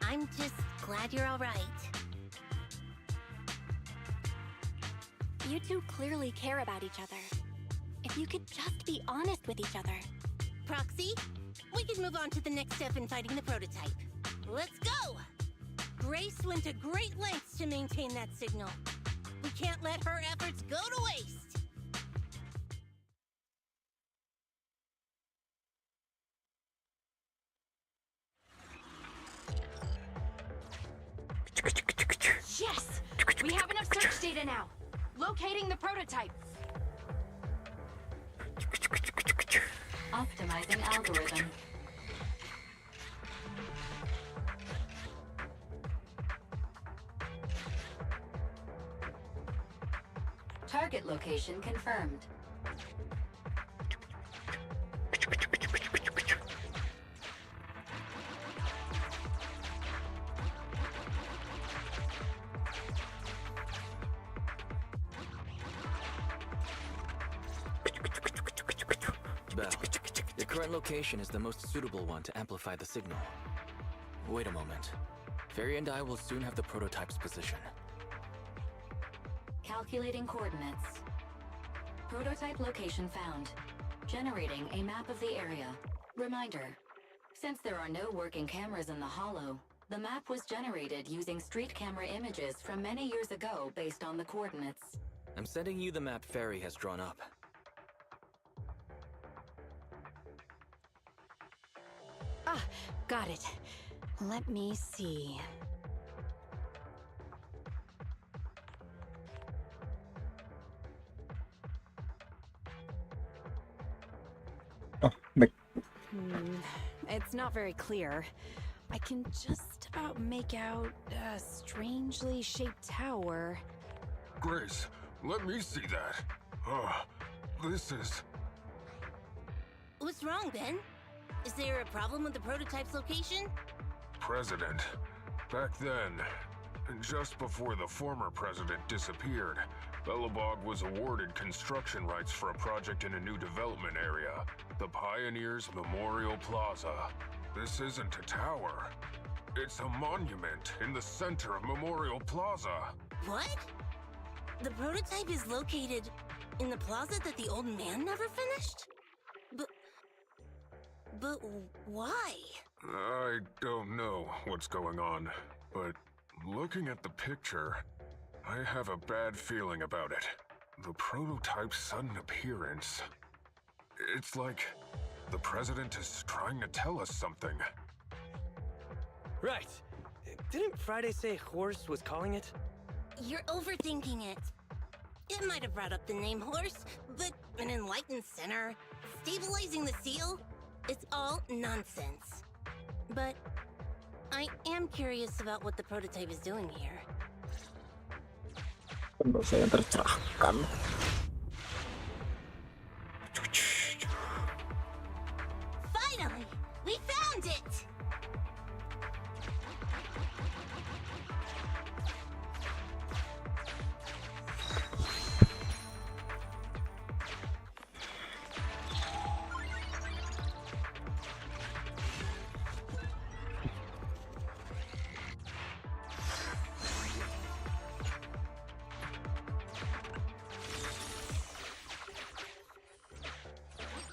I'm just glad you're all right. You two clearly care about each other. If you could just be honest with each other. Proxy, we can move on to the next step in fighting the prototype. Let's go! Grace went to great lengths to maintain that signal. We can't let her efforts go to waste. Yes! We have enough search data now. Locating the prototype. Optimizing algorithm. Target location confirmed. Bell, your current location is the most suitable one to amplify the signal. Wait a moment. Fairy and I will soon have the prototype's position. Calculating coordinates. Prototype location found. Generating a map of the area. Reminder. Since there are no working cameras in the hollow, the map was generated using street camera images from many years ago based on the coordinates. I'm sending you the map Fairy has drawn up. Ah, got it. Let me see. Oh, baik. It's not very clear. I can just about make out a strangely shaped tower. Grace, let me see that. This is... What's wrong, Ben? Is there a problem with the prototype's location? President. Back then, just before the former president disappeared, Belobog was awarded construction rights for a project in a new development area, the Pioneers Memorial Plaza. This isn't a tower. It's a monument in the center of Memorial Plaza. What? The prototype is located in the plaza that the old man never finished? But why? I don't know what's going on, but looking at the picture, I have a bad feeling about it. The prototype's sudden appearance. It's like the president is trying to tell us something. Right. Didn't Friday say Horse was calling it? You're overthinking it. It might have brought up the name Horse, but an enlightened center, stabilizing the seal, it's all nonsense. But I am curious about what the prototype is doing here. Dosa yang tercerahkan. Finally, we found it!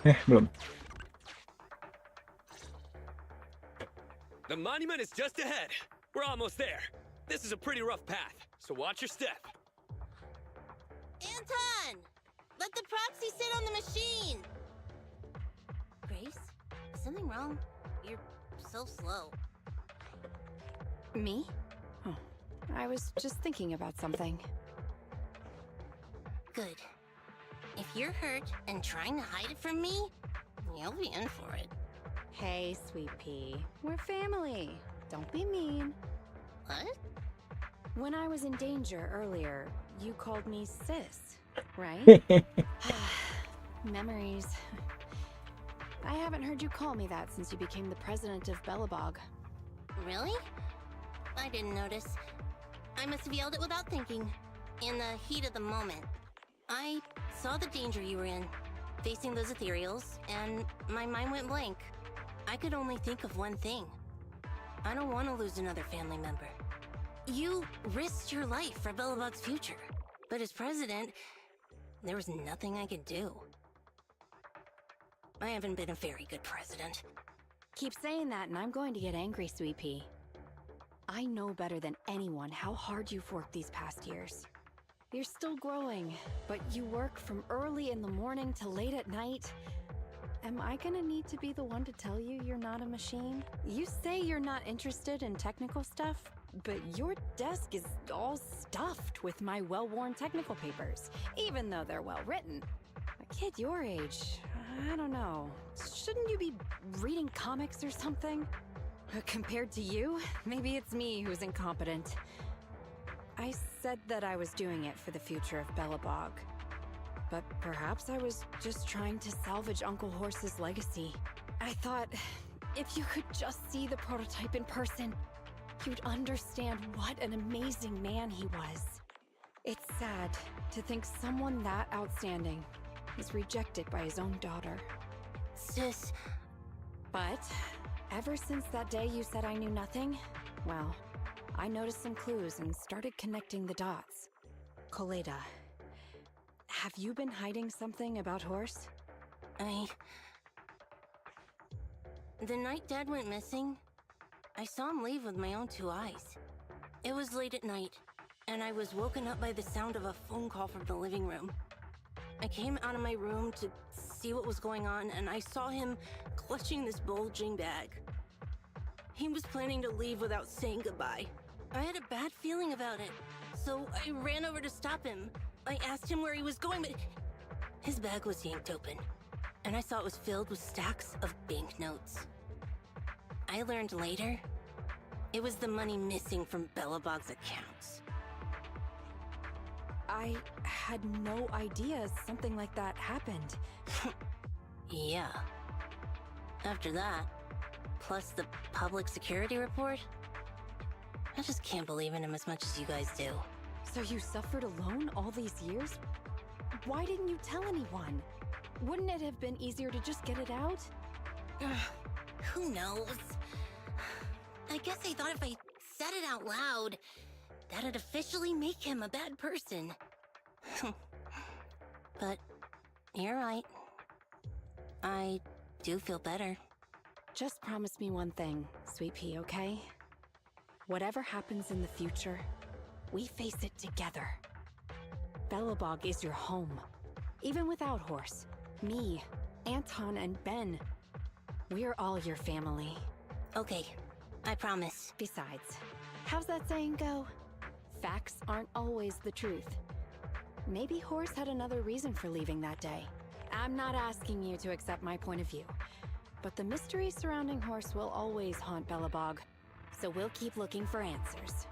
Belum. The monument is just ahead. We're almost there. This is a pretty rough path, so watch your step. Anton! Let the proxy sit on the machine! Grace, is something wrong? You're so slow. Me? Oh, I was just thinking about something. Good. If you're hurt and trying to hide it from me, you'll be in for it. Hey, Sweet Pea. We're family. Don't be mean. What? When I was in danger earlier, you called me sis, right? Memories. I haven't heard you call me that since you became the president of Belobog. Really? I didn't notice. I must have yelled it without thinking. In the heat of the moment. I saw the danger you were in, facing those ethereals, and my mind went blank. I could only think of one thing. I don't want to lose another family member. You risked your life for Belobog's future, but as president, there was nothing I could do. I haven't been a very good president. Keep saying that and I'm going to get angry, Sweet Pea. I know better than anyone how hard you've worked these past years. You're still growing, but you work from early in the morning to late at night. Am I gonna need to be the one to tell you you're not a machine? You say you're not interested in technical stuff, but your desk is all stuffed with my well-worn technical papers, even though they're well-written. A kid your age, I don't know. Shouldn't you be reading comics or something? Compared to you, maybe it's me who's incompetent. I said that I was doing it for the future of Belobog. But perhaps I was just trying to salvage Uncle Horse's legacy. I thought, if you could just see the prototype in person, you'd understand what an amazing man he was. It's sad to think someone that outstanding is rejected by his own daughter. Sis. But ever since that day you said I knew nothing, well, I noticed some clues and started connecting the dots. Koleida, have you been hiding something about Horse? The night Dad went missing, I saw him leave with my own two eyes. It was late at night, and I was woken up by the sound of a phone call from the living room. I came out of my room to see what was going on, and I saw him clutching this bulging bag. He was planning to leave without saying goodbye. I had a bad feeling about it, so I ran over to stop him. I asked him where he was going, but his bag was yanked open, and I saw it was filled with stacks of banknotes. I learned later, it was the money missing from Belobog's accounts. I had no idea something like that happened. Yeah, After that, plus the public security report, I just can't believe in him as much as you guys do. So you suffered alone all these years? Why didn't you tell anyone? Wouldn't it have been easier to just get it out? Who knows? I guess I thought if I said it out loud, that'd officially make him a bad person. But you're right. I do feel better. Just promise me one thing, Sweet Pea, okay? Whatever happens in the future, we face it together. Belobog is your home. Even without Horse, me, Anton, and Ben, we're all your family. Okay, I promise. Besides, how's that saying go? Facts aren't always the truth. Maybe Horse had another reason for leaving that day. I'm not asking you to accept my point of view, but the mystery surrounding Horse will always haunt Belobog, so we'll keep looking for answers.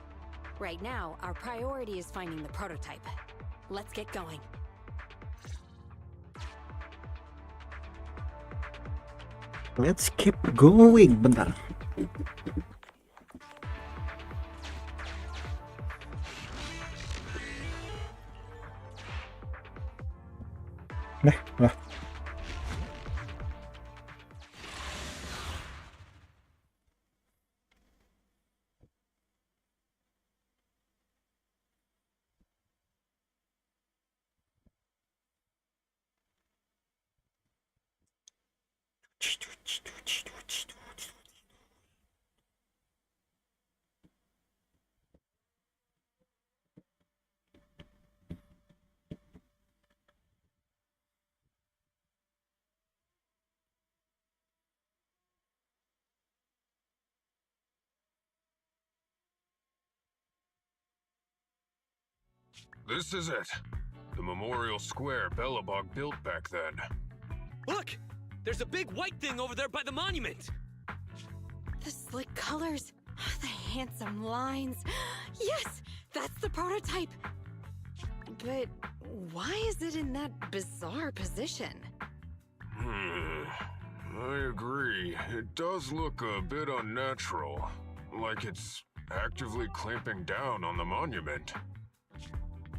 Right now, our priority is finding the prototype. Let's get going. Let's keep going. Bentar. Lah. This is it. The memorial square Belobog built back then. Look! There's a big white thing over there by the monument! The slick colors, the handsome lines. Yes, that's the prototype. But why is it in that bizarre position? I agree. It does look a bit unnatural. Like it's actively clamping down on the monument.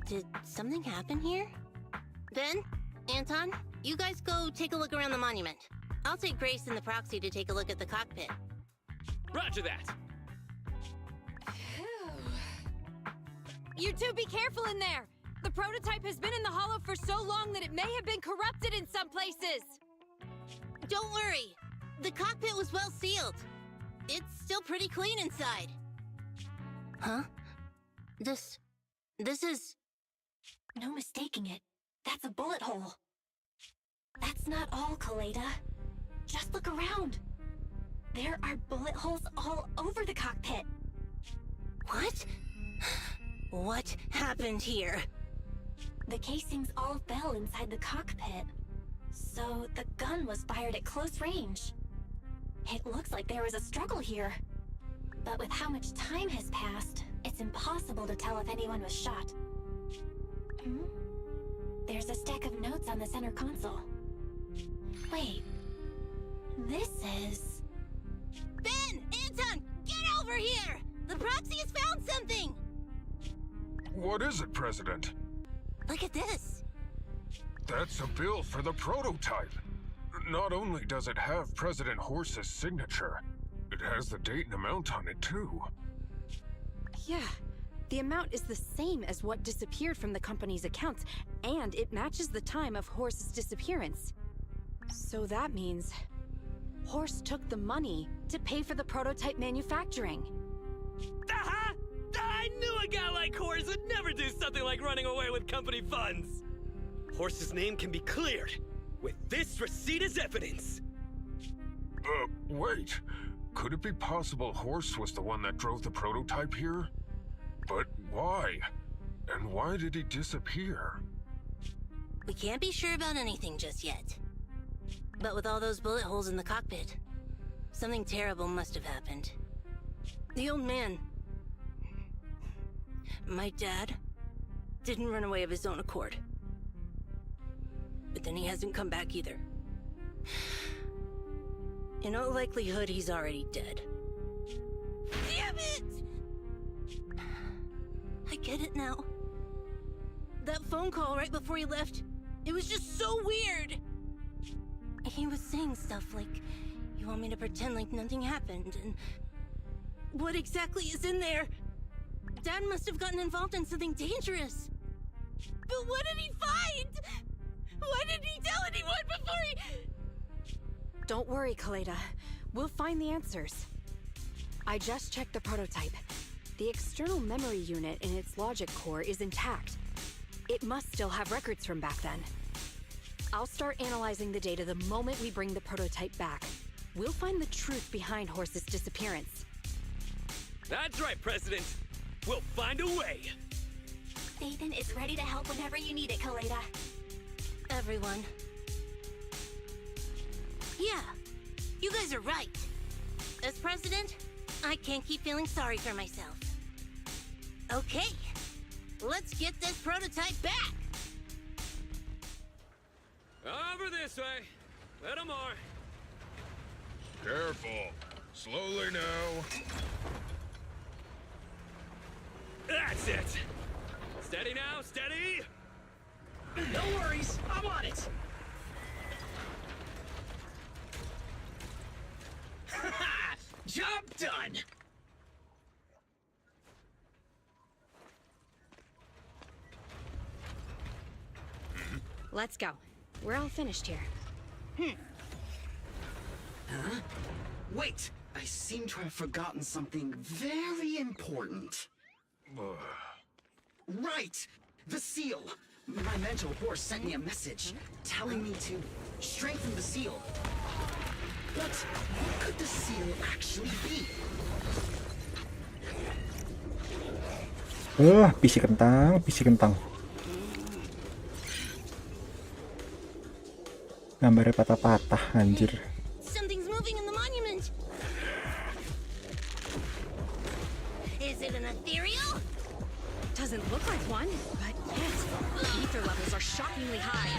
Did something happen here? Ben? Anton? You guys go take a look around the monument. I'll take Grace and the proxy to take a look at the cockpit. Roger that! You two be careful in there! The prototype has been in the hollow for so long that it may have been corrupted in some places! Don't worry! The cockpit was well sealed. It's still pretty clean inside. Huh? This is... No mistaking it. That's a bullet hole. That's not all, Kaleda. Just look around. There are bullet holes all over the cockpit. What? What happened here? The casings all fell inside the cockpit. So the gun was fired at close range. It looks like there was a struggle here. But with how much time has passed, it's impossible to tell if anyone was shot. There's a stack of notes on the center console. Wait. This is... Ben! Anton! Get over here! The proxy has found something! What is it, President? Look at this. That's a bill for the prototype. Not only does it have President Horse's signature, it has the date and amount on it, too. Yeah. The amount is the same as what disappeared from the company's accounts, and it matches the time of Horse's disappearance. So that means Horse took the money to pay for the prototype manufacturing. Aha! I knew a guy like Horse would never do something like running away with company funds! Horse's name can be cleared with this receipt as evidence. Wait. Could it be possible Horse was the one that drove the prototype here? But why? And why did he disappear? We can't be sure about anything just yet. But with all those bullet holes in the cockpit, something terrible must have happened. The old man... my dad... didn't run away of his own accord. But then he hasn't come back either. In all likelihood, he's already dead. Damn it! I get it now. That phone call right before he left, it was just so weird. He was saying stuff like, you want me to pretend like nothing happened, and what exactly is in there? Dad must have gotten involved in something dangerous. But what did he find? Why didn't he tell anyone before he... Don't worry, Kaleda. We'll find the answers. I just checked the prototype. The external memory unit in its logic core is intact. It must still have records from back then. I'll start analyzing the data the moment we bring the prototype back. We'll find the truth behind Horse's disappearance. That's right, President. We'll find a way. Nathan is ready to help whenever you need it, Kaleda. Everyone. Yeah, you guys are right. As president, I can't keep feeling sorry for myself. Okay, let's get this prototype back. Over this way. Little more. Careful. Slowly now. That's it. Steady now, steady. No worries, I'm on it. Job done. Let's go. We're all finished here. Huh? Wait, I seem to have forgotten something very important. Right! The seal! My mental horse sent me a message telling me to strengthen the seal. But what could the seal actually be? Pisi kentang, pisi kentang. Gambarnya patah-patah, anjir. Something's moving in the monument. Is it an ethereal? Doesn't look like one, but yes, ether levels are shockingly high.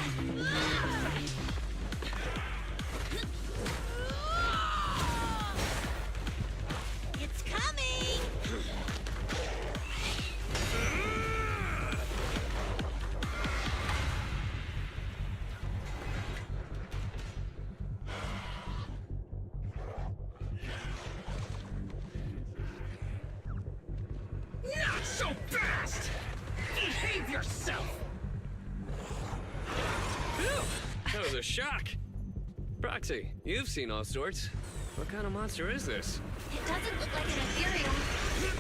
It's coming! Not so fast! Behave yourself! Phew! That was a shock. Proxy, you've seen all sorts. What kind of monster is this? It doesn't look like an ethereal,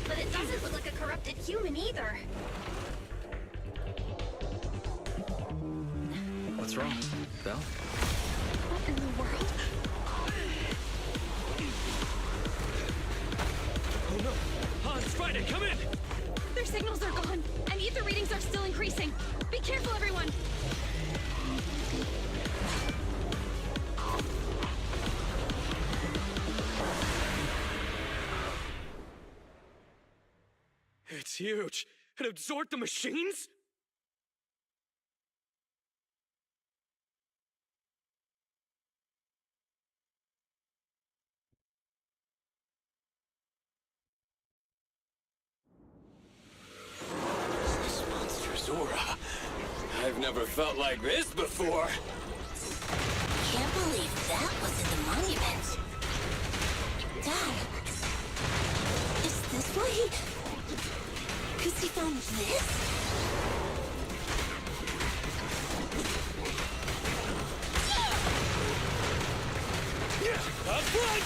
but it doesn't look like a corrupted human either. What's wrong, Belle? What in the world? Oh no! Hans, Friday, come in! Their signals are gone, and ether readings are still increasing. Be careful, everyone! It's huge. It absorbed the machines? This monster's aura. I've never felt like this before. Can't believe that was in the monument. Dad, is this why he... Because he found this? Up front!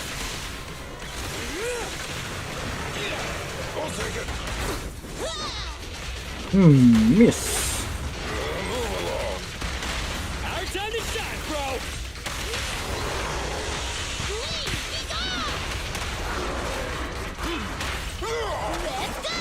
I'll take it. Miss. Move along. Our time to shine, bro! Please, be gone! Let's go!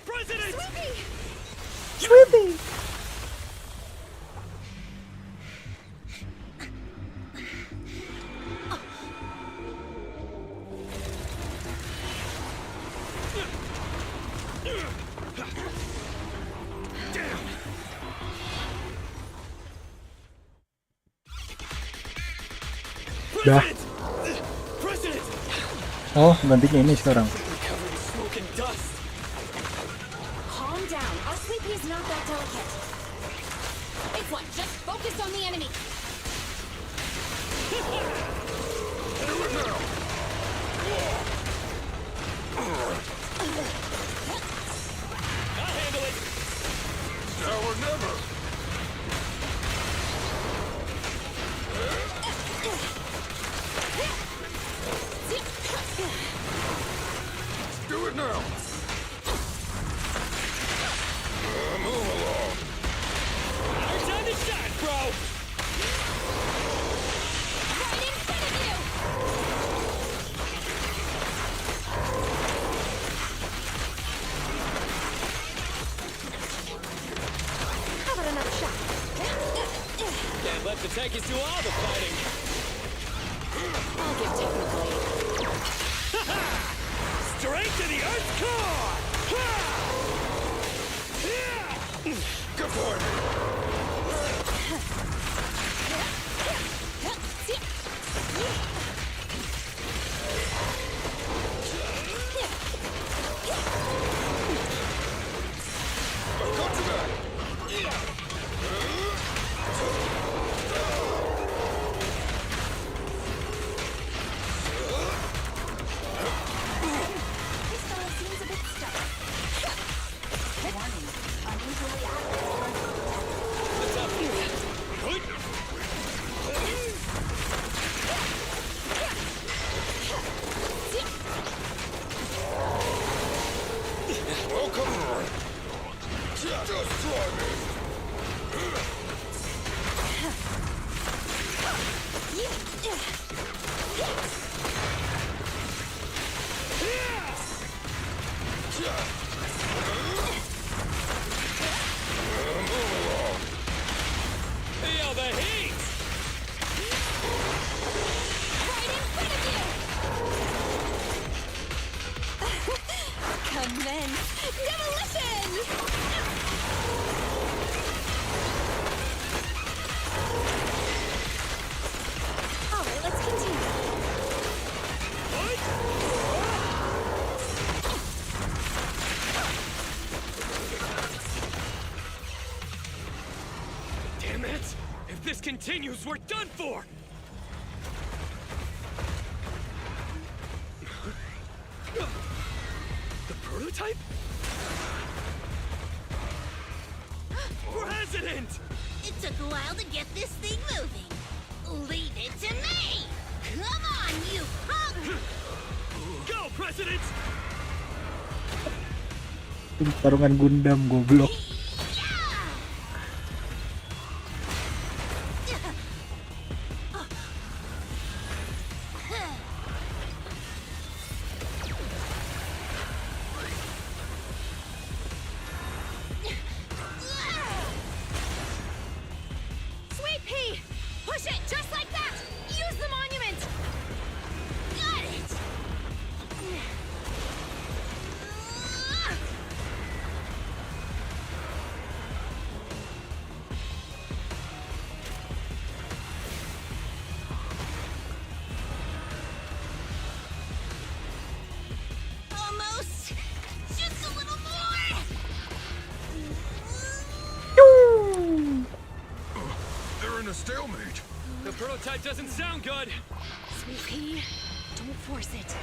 President! Dah. President! Oh, gantinya ini sekarang. Covered in smoke and dust. Calm down. Our sweet pea's not that delicate. It's what? Just focus on the enemy. I'll handle it. Now or never. Do it now. Move along. Our time to shine, bro. Right in front of you! How about another shot? Can't let the tankies do all the fighting. I'll give technical aid. Straight to the Earth's core! Good boy. Got you back. This fellow seems a bit stuck. Warning. Unusually Welcome. Just try me. Feel the heat! Commence demolition! Alright, let's continue. Damn it! If this continues, we're done for! The prototype? President! It took a while to get this thing moving. Leave it to me! Come on, you punk! Go, President! Pertarungan Gundam goblok. Sweet pea! Push it just like that! Use the monument! Got it! Almost! Just a little more! They're in a stalemate. The prototype doesn't sound good! Sweet pea, don't force it.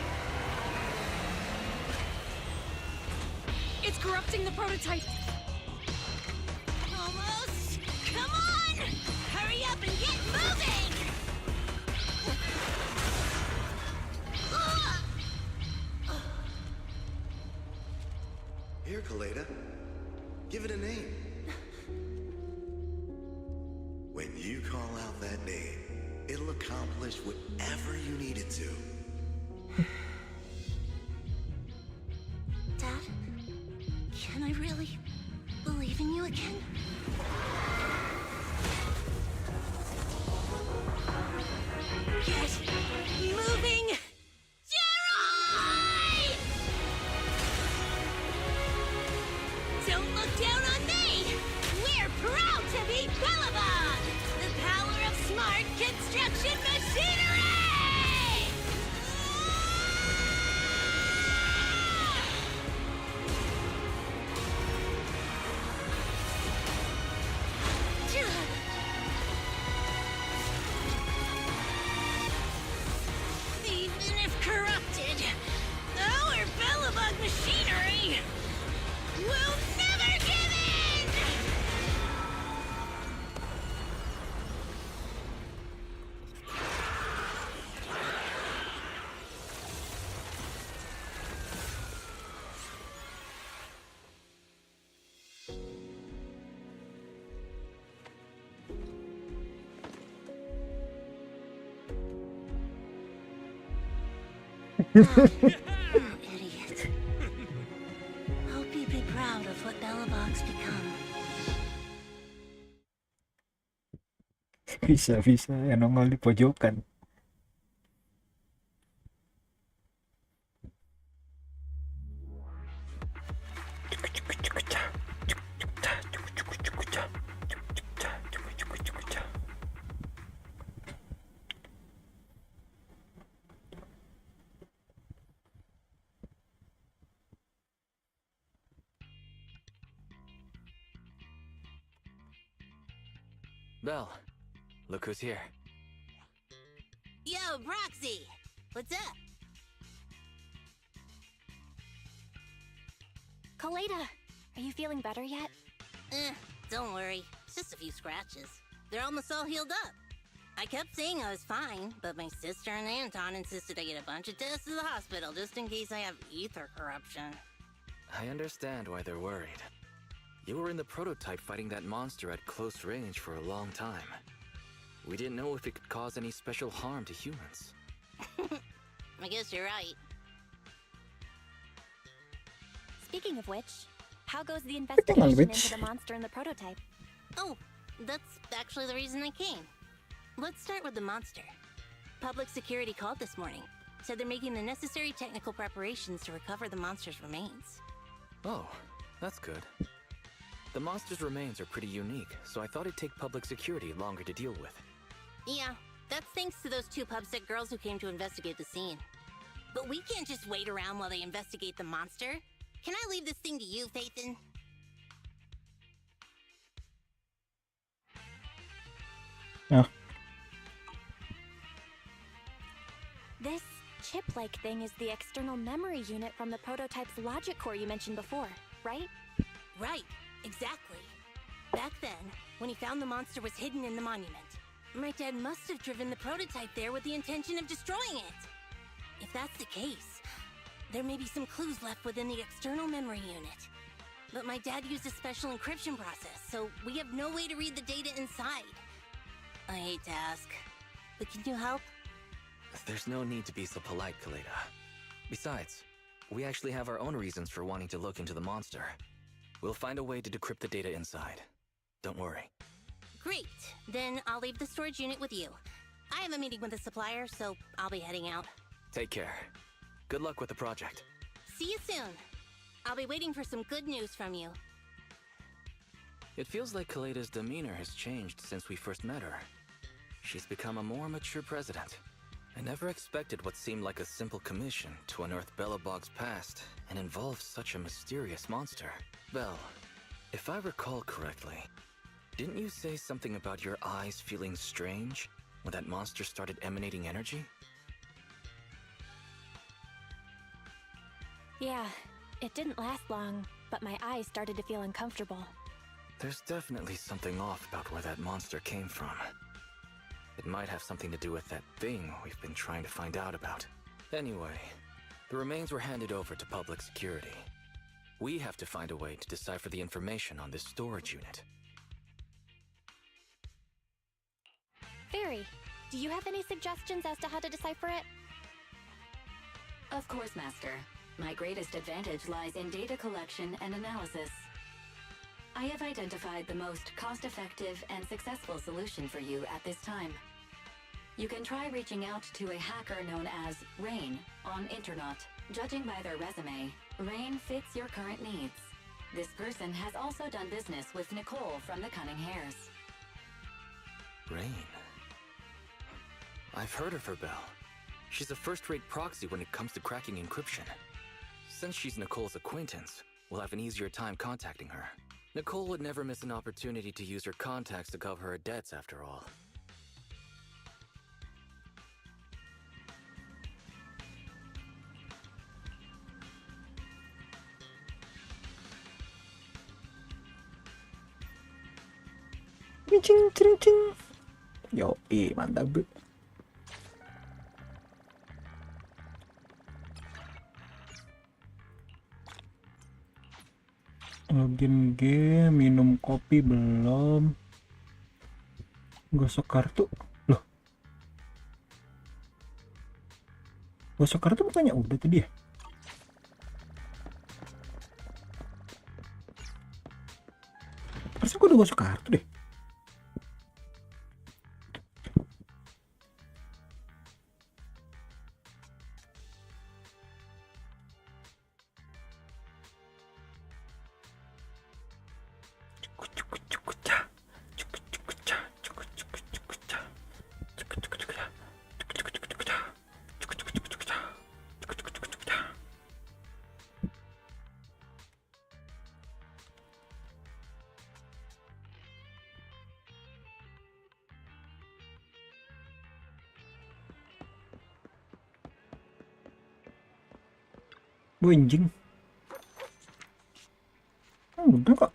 It's corrupting the prototype! Almost! Come on! Hurry up and get moving! Here, Kaleda. Give it a name. When you call out that name, it'll accomplish whatever you need it to. Dad, can I really believe in you again? Get moving! Jerry! Don't look down on me! We're proud to be Bellabog! The power of smart construction machinery! Idiot. Hope you'd be proud of what Bellabogs become. Bisa ya nongol di pojokan. Belle, look who's here. Yo, Proxy! What's up? Kaleda, are you feeling better yet? Don't worry. It's just a few scratches. They're almost all healed up. I kept saying I was fine, but my sister and Anton insisted I get a bunch of tests to the hospital just in case I have ether corruption. I understand why they're worried. You were in the prototype fighting that monster at close range for a long time. We didn't know if it could cause any special harm to humans. I guess you're right. Speaking of which, how goes the investigation into the monster in the prototype? Oh, that's actually the reason I came. Let's start with the monster. Public security called this morning. Said they're making the necessary technical preparations to recover the monster's remains. Oh, that's good. The monster's remains are pretty unique, so I thought it'd take public security longer to deal with. Yeah, that's thanks to those two pubsec girls who came to investigate the scene. But we can't just wait around while they investigate the monster. Can I leave this thing to you, Phaethon? Yeah. This chip-like thing is the external memory unit from the prototype's logic core you mentioned before, right? Right, exactly. Back then, when he found the monster was hidden in the monument, my dad must have driven the prototype there with the intention of destroying it. If that's the case, there may be some clues left within the external memory unit. But my dad used a special encryption process, so we have no way to read the data inside. I hate to ask, but can you help? There's no need to be so polite, Kaleda. Besides, we actually have our own reasons for wanting to look into the monster. We'll find a way to decrypt the data inside. Don't worry. Great, then I'll leave the storage unit with you. I have a meeting with the supplier, so I'll be heading out. Take care. Good luck with the project. See you soon. I'll be waiting for some good news from you. It feels like Kaleda's demeanor has changed since we first met her. She's become a more mature president. I never expected what seemed like a simple commission to unearth Belobog's past and involve such a mysterious monster. Belle, if I recall correctly, didn't you say something about your eyes feeling strange when that monster started emanating energy? Yeah, it didn't last long, but my eyes started to feel uncomfortable. There's definitely something off about where that monster came from. It might have something to do with that thing we've been trying to find out about. Anyway, the remains were handed over to public security. We have to find a way to decipher the information on this storage unit. Fairy, do you have any suggestions as to how to decipher it? Of course, Master. My greatest advantage lies in data collection and analysis. I have identified the most cost-effective and successful solution for you at this time. You can try reaching out to a hacker known as Rain on Internet. Judging by their resume, Rain fits your current needs. This person has also done business with Nicole from the Cunning Hares. Rain. I've heard of her, Belle. She's a first-rate proxy when it comes to cracking encryption. Since she's Nicole's acquaintance, we'll have an easier time contacting her. Nicole would never miss an opportunity to use her contacts to cover her debts, after all. Cing cing cing. Yoi, mantap, Bro. Login game, minum kopi belum. Gosok kartu. Loh. Gosok kartu bukannya udah tadi ya? Harusnya gue udah gosok kartu deh. Anjing. Udah kok.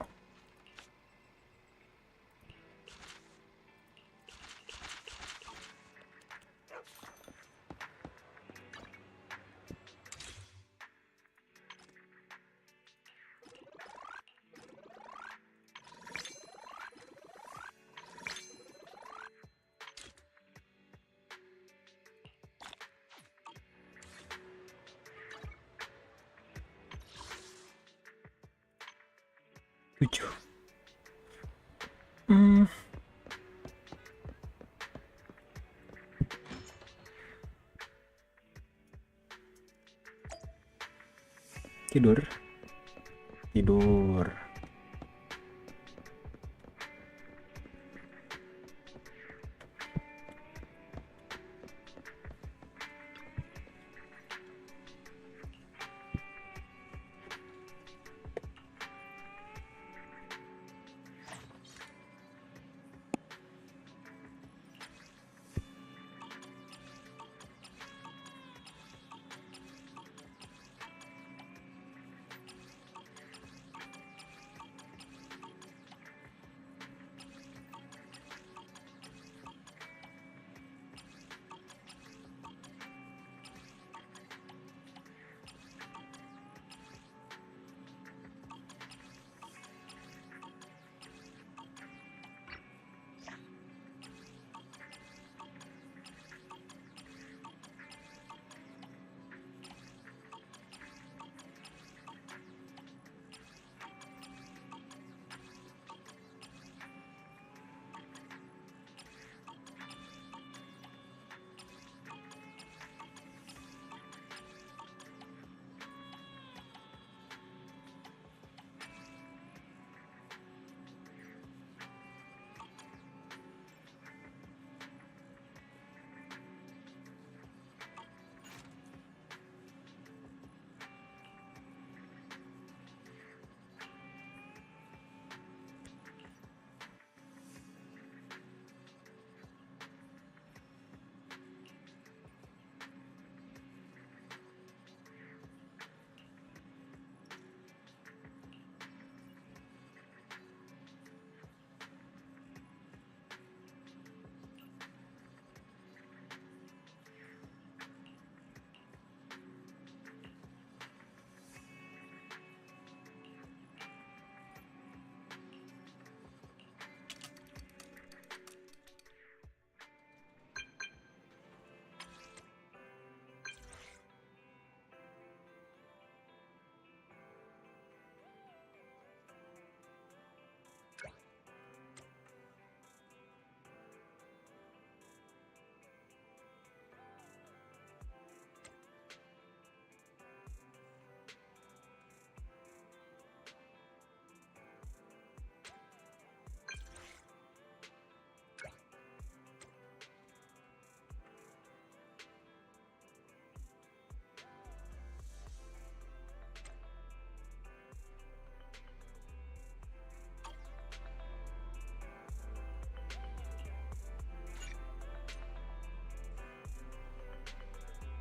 Tujuh. Tidur. Tidur.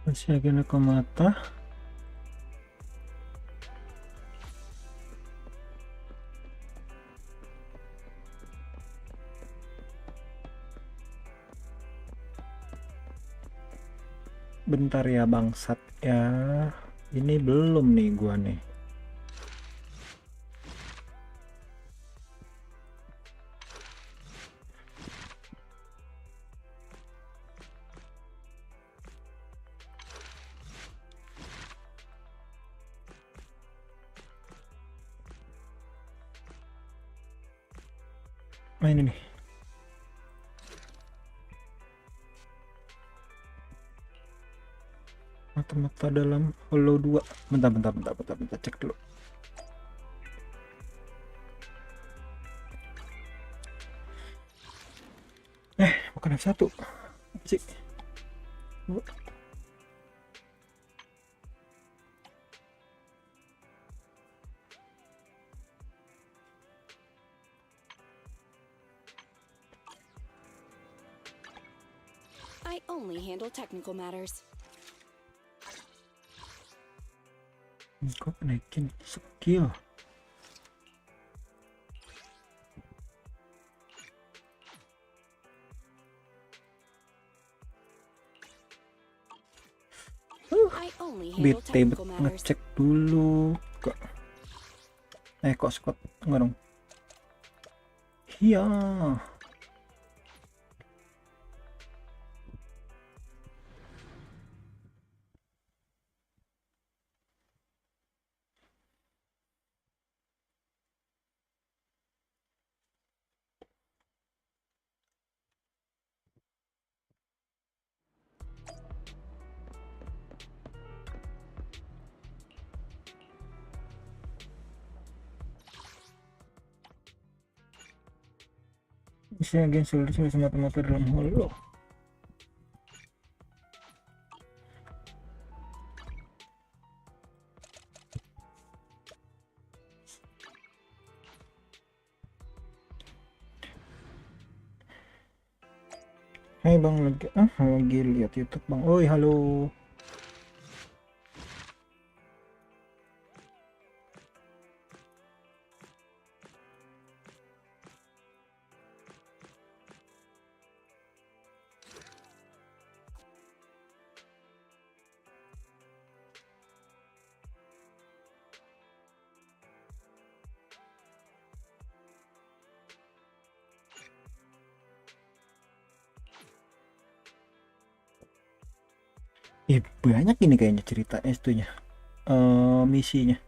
Masih agak ke mata. Bentar ya bangsat ya. Ini belum nih gua nih. Oh, ini nih. Mata-mata dalam hollow 2. Bentar, cek dulu. Bukan F1. Apa sih? I only handle technical matters. Kok naikin skill? I only handle Bete technical matters. ngecek dulu kok. Kok squad enggak dong? Iya. Bisa gen solusi mata-mata dalam holo. Hai bang, lagi lihat YouTube bang. Oi, halo. Banyak ini kayaknya cerita S2-nya. Misinya.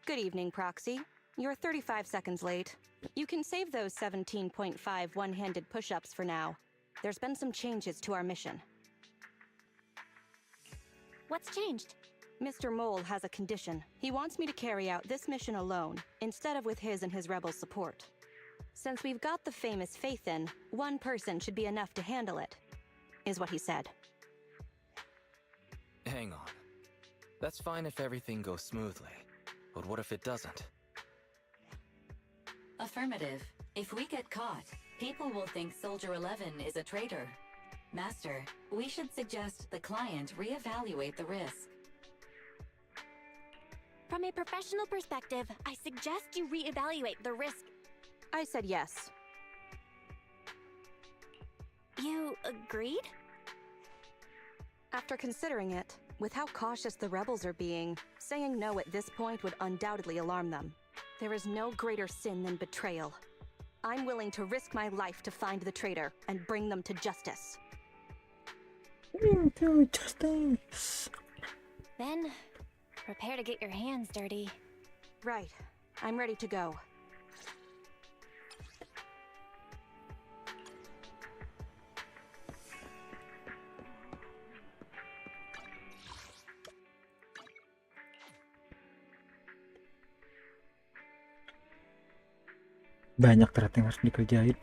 Good evening, Proxy. You're 35 seconds late. You can save those 17.5 one-handed push-ups for now. There's been some changes to our mission. What's changed? Mr. Mole has a condition. He wants me to carry out this mission alone, instead of with his and his rebel support. Since we've got the famous faith in, one person should be enough to handle it, is what he said. Hang on. That's fine if everything goes smoothly. But what if it doesn't? Affirmative. If we get caught, people will think Soldier 11 is a traitor. Master, we should suggest the client reevaluate the risk. From a professional perspective, I suggest you reevaluate the risk. I said yes. You agreed? After considering it, with how cautious the rebels are being, saying no at this point would undoubtedly alarm them. There is no greater sin than betrayal. I'm willing to risk my life to find the traitor and bring them to justice. Justice. Then, prepare to get your hands dirty. Right. I'm ready to go. Banyak ternyata yang harus dikerjain.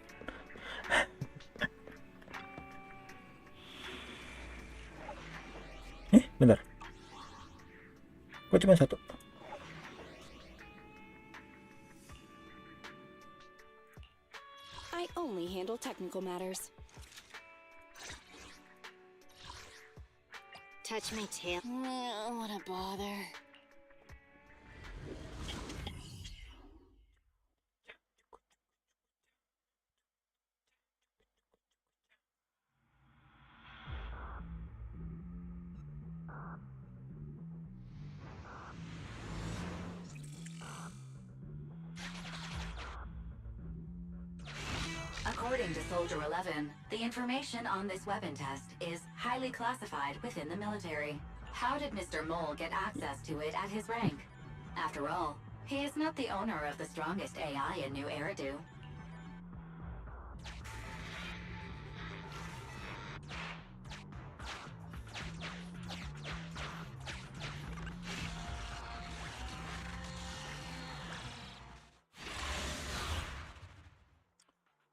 Bentar. Kok cuma satu? I only handle technical matters. touch my tail. What a bother. According to Soldier 11, the information on this weapon test is highly classified within the military. How did Mr. Mole get access to it at his rank? After all, he is not the owner of the strongest AI in New Eridu.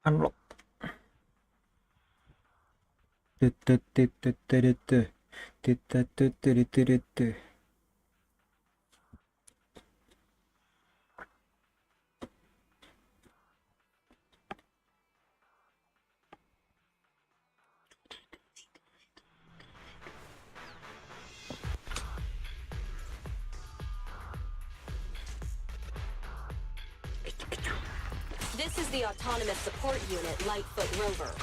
Unlock. This is the Autonomous Support Unit, Lightfoot Rover.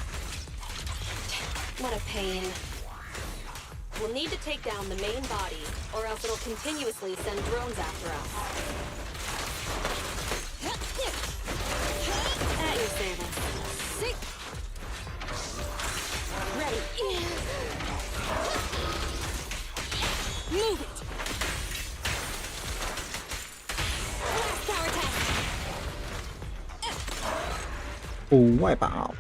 What a pain. We'll need to take down the main body, or else it'll continuously send drones after us. At your service. Sick. Ready. Move it. Last power test. 外保。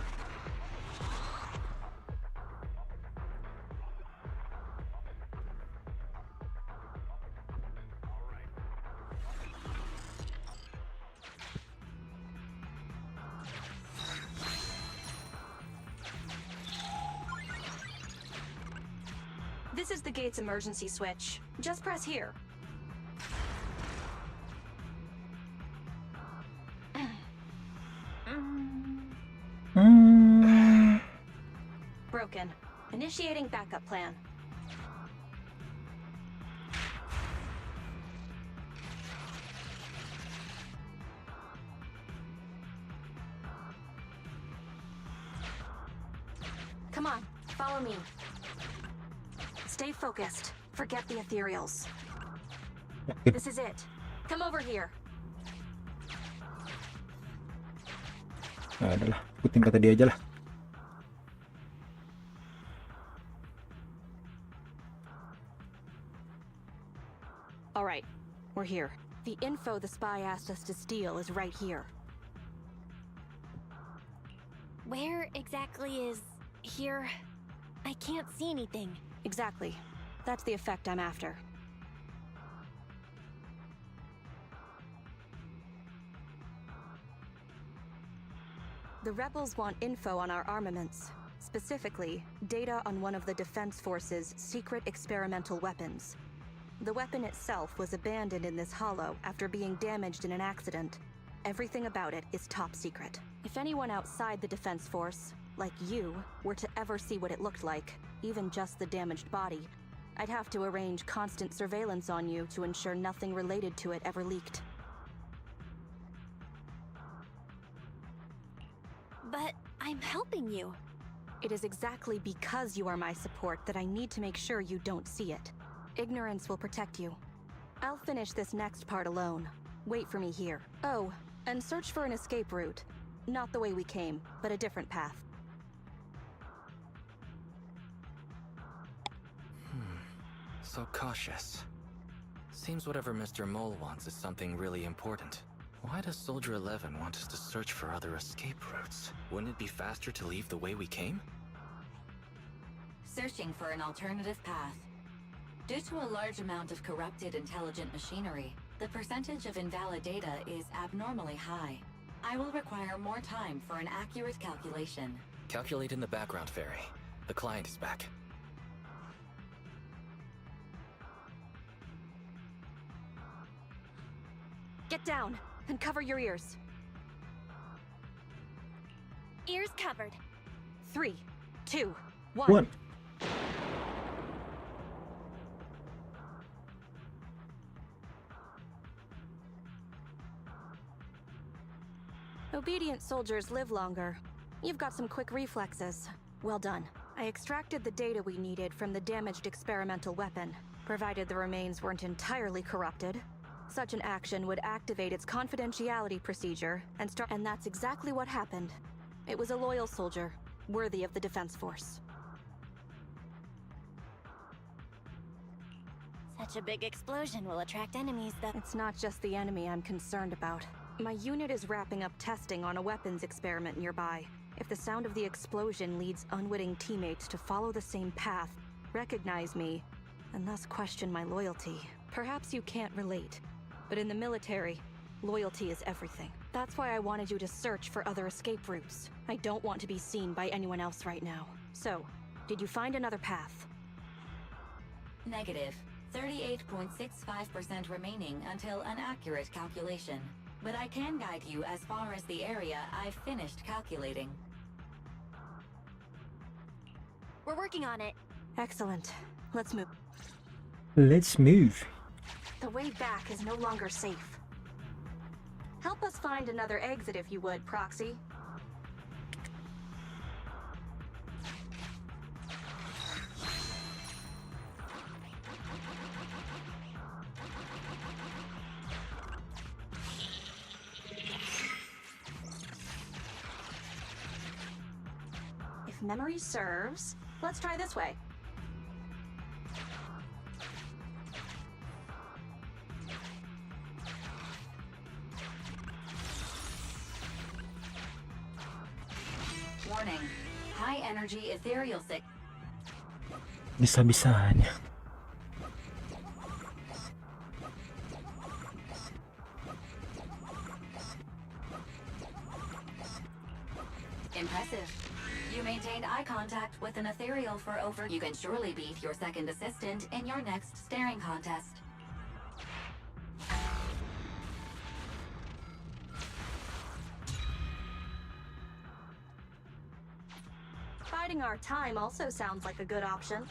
This is the gate's emergency switch. Just press here. Broken. Initiating backup plan. Come on, follow me. Stay focused. Forget the ethereals. This is it. Come over here. Nah, adalah, ikutin kata dia aja lah. All right, we're here. The info the spy asked us to steal is right here. Where exactly is here? I can't see anything. Exactly. That's the effect I'm after. The rebels want info on our armaments. Specifically, data on one of the Defense Force's secret experimental weapons. The weapon itself was abandoned in this hollow after being damaged in an accident. Everything about it is top secret. If anyone outside the Defense Force, like you, were to ever see what it looked like, even just the damaged body, I'd have to arrange constant surveillance on you to ensure nothing related to it ever leaked. But I'm helping you. It is exactly because you are my support that I need to make sure you don't see it. Ignorance will protect you. I'll finish this next part alone. Wait for me here. Oh, and search for an escape route. Not the way we came, but a different path. So cautious. Seems whatever Mr. Mole wants is something really important. Why does Soldier 11 want us to search for other escape routes? Wouldn't it be faster to leave the way we came? Searching for an alternative path. Due to a large amount of corrupted intelligent machinery, the percentage of invalid data is abnormally high. I will require more time for an accurate calculation. Calculate in the background, Fairy. The client is back. Get down and cover your ears. Ears covered. 3, 2, 1. One. Obedient soldiers live longer. You've got some quick reflexes. Well done. I extracted the data we needed from the damaged experimental weapon, provided the remains weren't entirely corrupted. Such an action would activate its confidentiality procedure and that's exactly what happened. It was a loyal soldier, worthy of the Defense Force. Such a big explosion will attract enemies that... It's not just the enemy I'm concerned about. My unit is wrapping up testing on a weapons experiment nearby. If the sound of the explosion leads unwitting teammates to follow the same path, recognize me, and thus question my loyalty, perhaps you can't relate. But in the military, loyalty is everything. That's why I wanted you to search for other escape routes. I don't want to be seen by anyone else right now. So, did you find another path? Negative. 38.65% remaining until an accurate calculation. But I can guide you as far as the area I've finished calculating. We're working on it. Excellent. Let's move. Let's move. The way back is no longer safe. Help us find another exit if you would, Proxy. If memory serves, let's try this way. Warning. High energy ethereal sick. Bisa-bisanya. Impressive. You maintained eye contact with an ethereal for over... You can surely beat your second assistant in your next staring contest. Biding our time also sounds like a good option.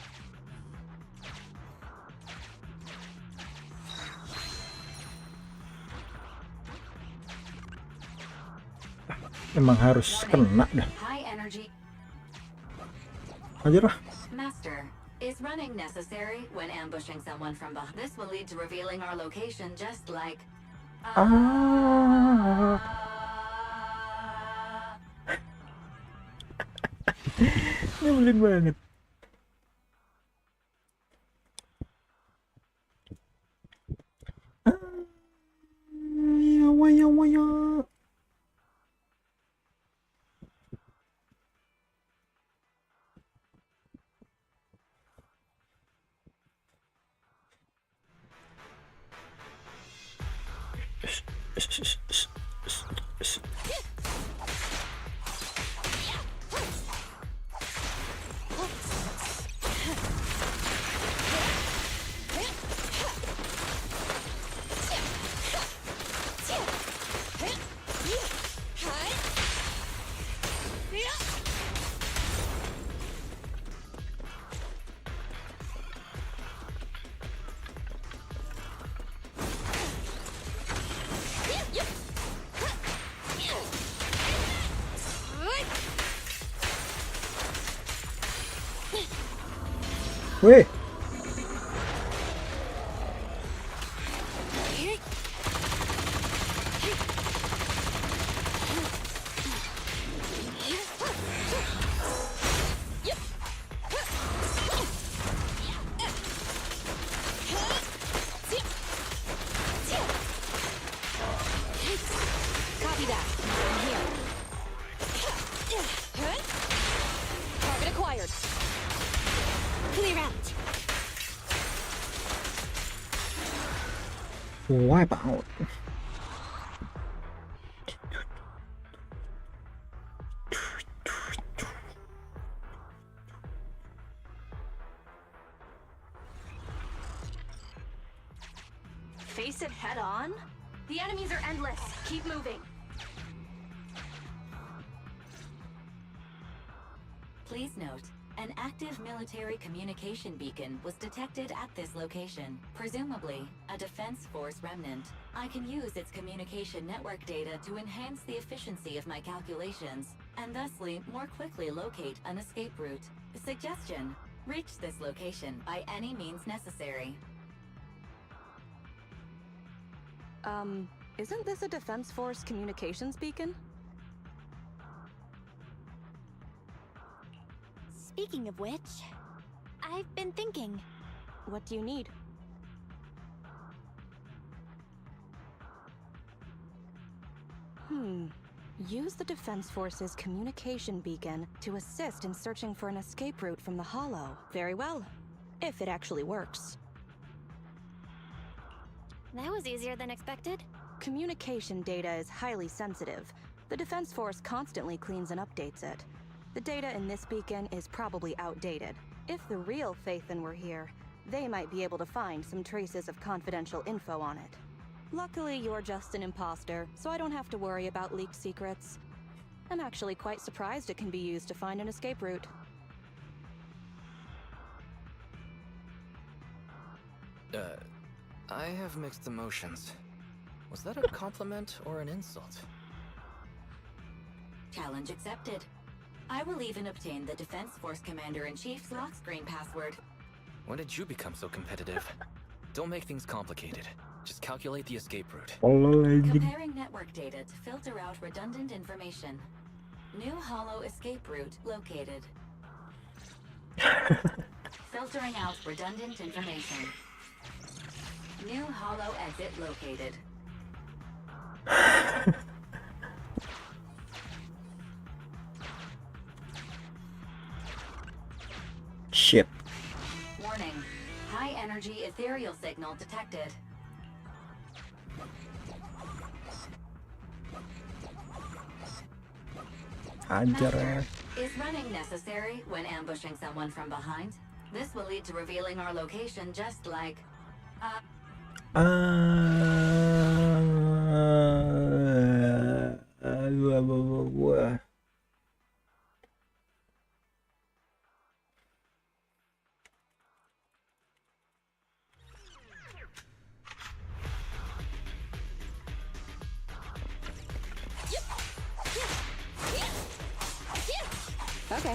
Emang harus kena dah. High energy. Aja lah. Master, is running necessary when ambushing someone from behind? This will lead to revealing our location just like... Nyebelin banget. Waya. Weh. Copy that. I'm here. Target acquired. Clear out. Wipe out. Face it head on? The enemies are endless. Keep moving. Please note, An active military communication beacon was detected at this location, presumably a Defense Force remnant. I can use its communication network data to enhance the efficiency of my calculations, and thusly more quickly locate an escape route. Suggestion: reach this location by any means necessary. Isn't this a Defense Force communications beacon? Speaking of which, I've been thinking. What do you need? Use the Defense Force's communication beacon to assist in searching for an escape route from the Hollow. Very well. If it actually works. That was easier than expected. Communication data is highly sensitive. The Defense Force constantly cleans and updates it. The data in this beacon is probably outdated. If the real Phaethon were here, they might be able to find some traces of confidential info on it. Luckily, you're just an imposter, so I don't have to worry about leaked secrets. I'm actually quite surprised it can be used to find an escape route. I have mixed emotions. Was that a compliment or an insult? Challenge accepted. I will even obtain the Defense Force Commander-in-Chief's lock screen password. When did you become so competitive? Don't make things complicated. Just calculate the escape route. Comparing network data to filter out redundant information. New Hollow escape route located. Filtering out redundant information. New Hollow exit located. Shit. Warning. High energy ethereal signal detected. Hajar ya. Is running necessary when ambushing someone from behind? This will lead to revealing our location just like... Okay.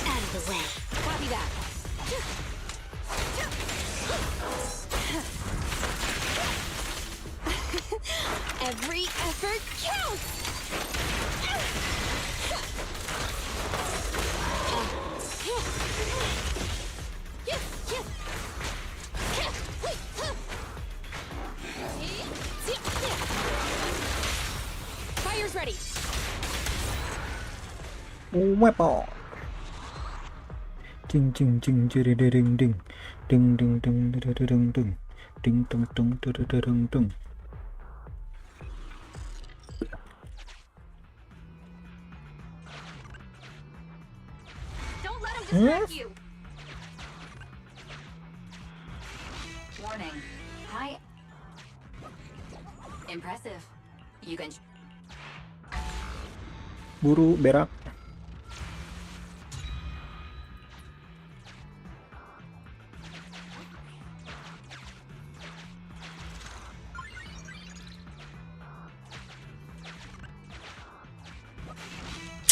Out of the way. Copy that. Every effort counts! Fire's ready. Weapon. Ding ding ding ding ding ding ding ding ding ding ding ding ding ding ding ding ding. Don't let him distract you! Warning. High... Impressive. You can... Buru berak.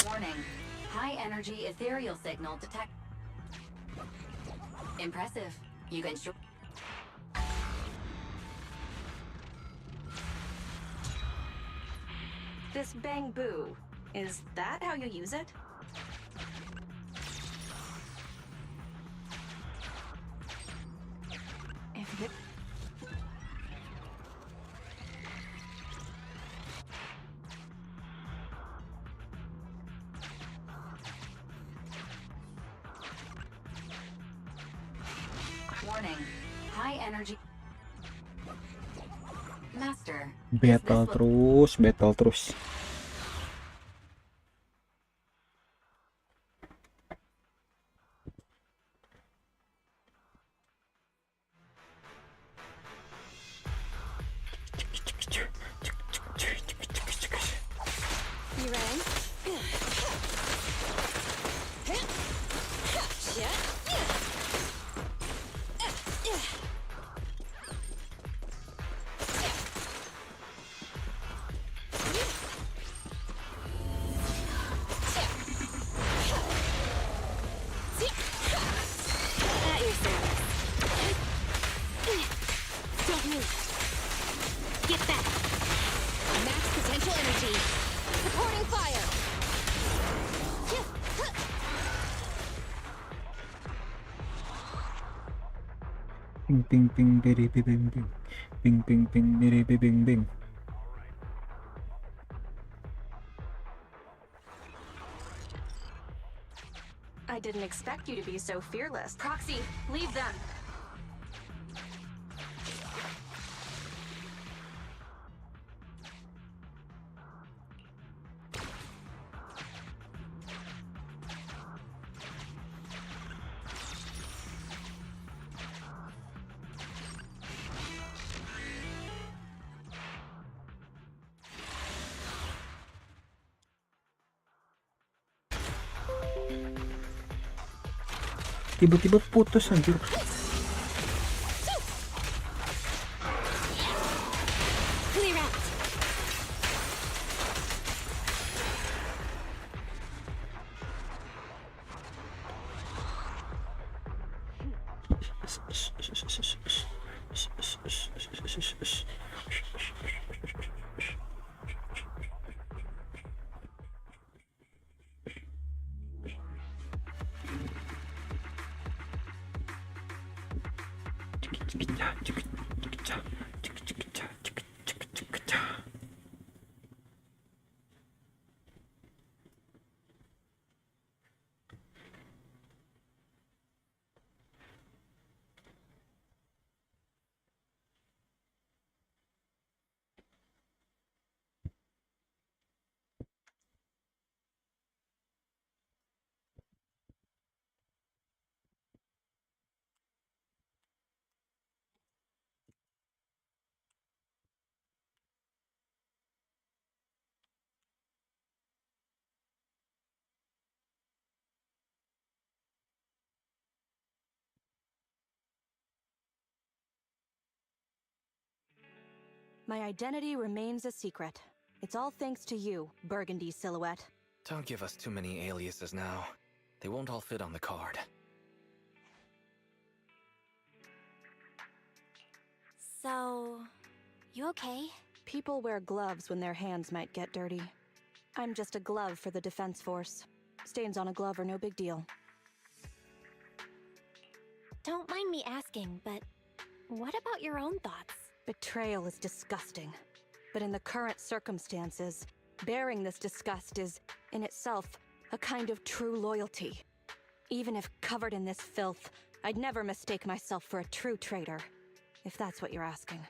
Warning. High energy ethereal signal detect... Impressive. You can... This bang boo, is that how you use it? If it... Warning. High energy. Master. Battle terus. You ready? Don't move. Get back. Max potential energy. Supporting fire. Ping ping biri bing bing. Ping ping ping biri bing bing. I didn't expect you to be so fearless. Proxy, leave them. Tiba-tiba putus anjir. Clear out. My identity remains a secret. It's all thanks to you, Burgundy Silhouette. Don't give us too many aliases now. They won't all fit on the card. So, you okay? People wear gloves when their hands might get dirty. I'm just a glove for the Defense Force. Stains on a glove are no big deal. Don't mind me asking, but what about your own thoughts? Betrayal is disgusting. But in the current circumstances, bearing this disgust is, in itself, a kind of true loyalty. Even if covered in this filth, I'd never mistake myself for a true traitor, if that's what you're asking.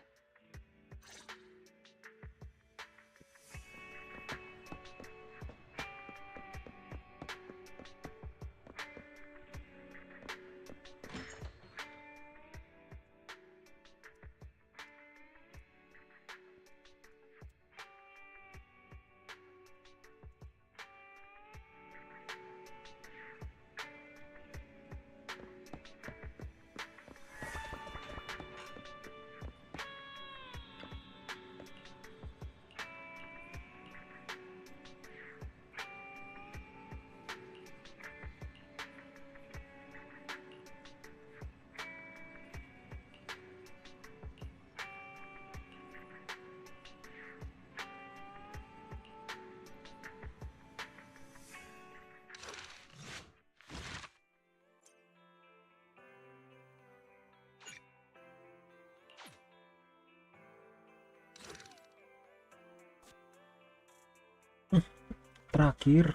Terakhir.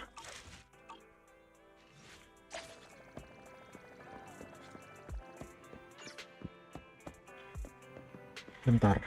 Bentar.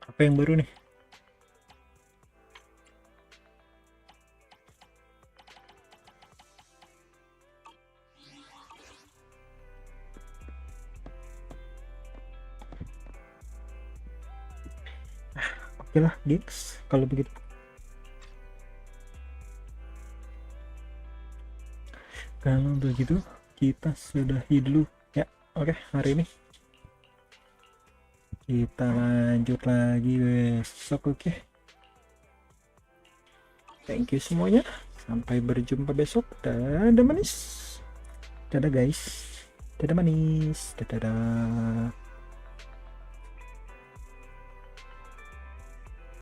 Apa yang baru nih? Oke lah, gengs, kalau begitu. Kalau begitu, kita sudahi dulu ya. Oke, hari ini kita lanjut lagi besok. Oke, thank you semuanya, sampai berjumpa besok. Dadah manis, dadah guys, dadah manis, dadah.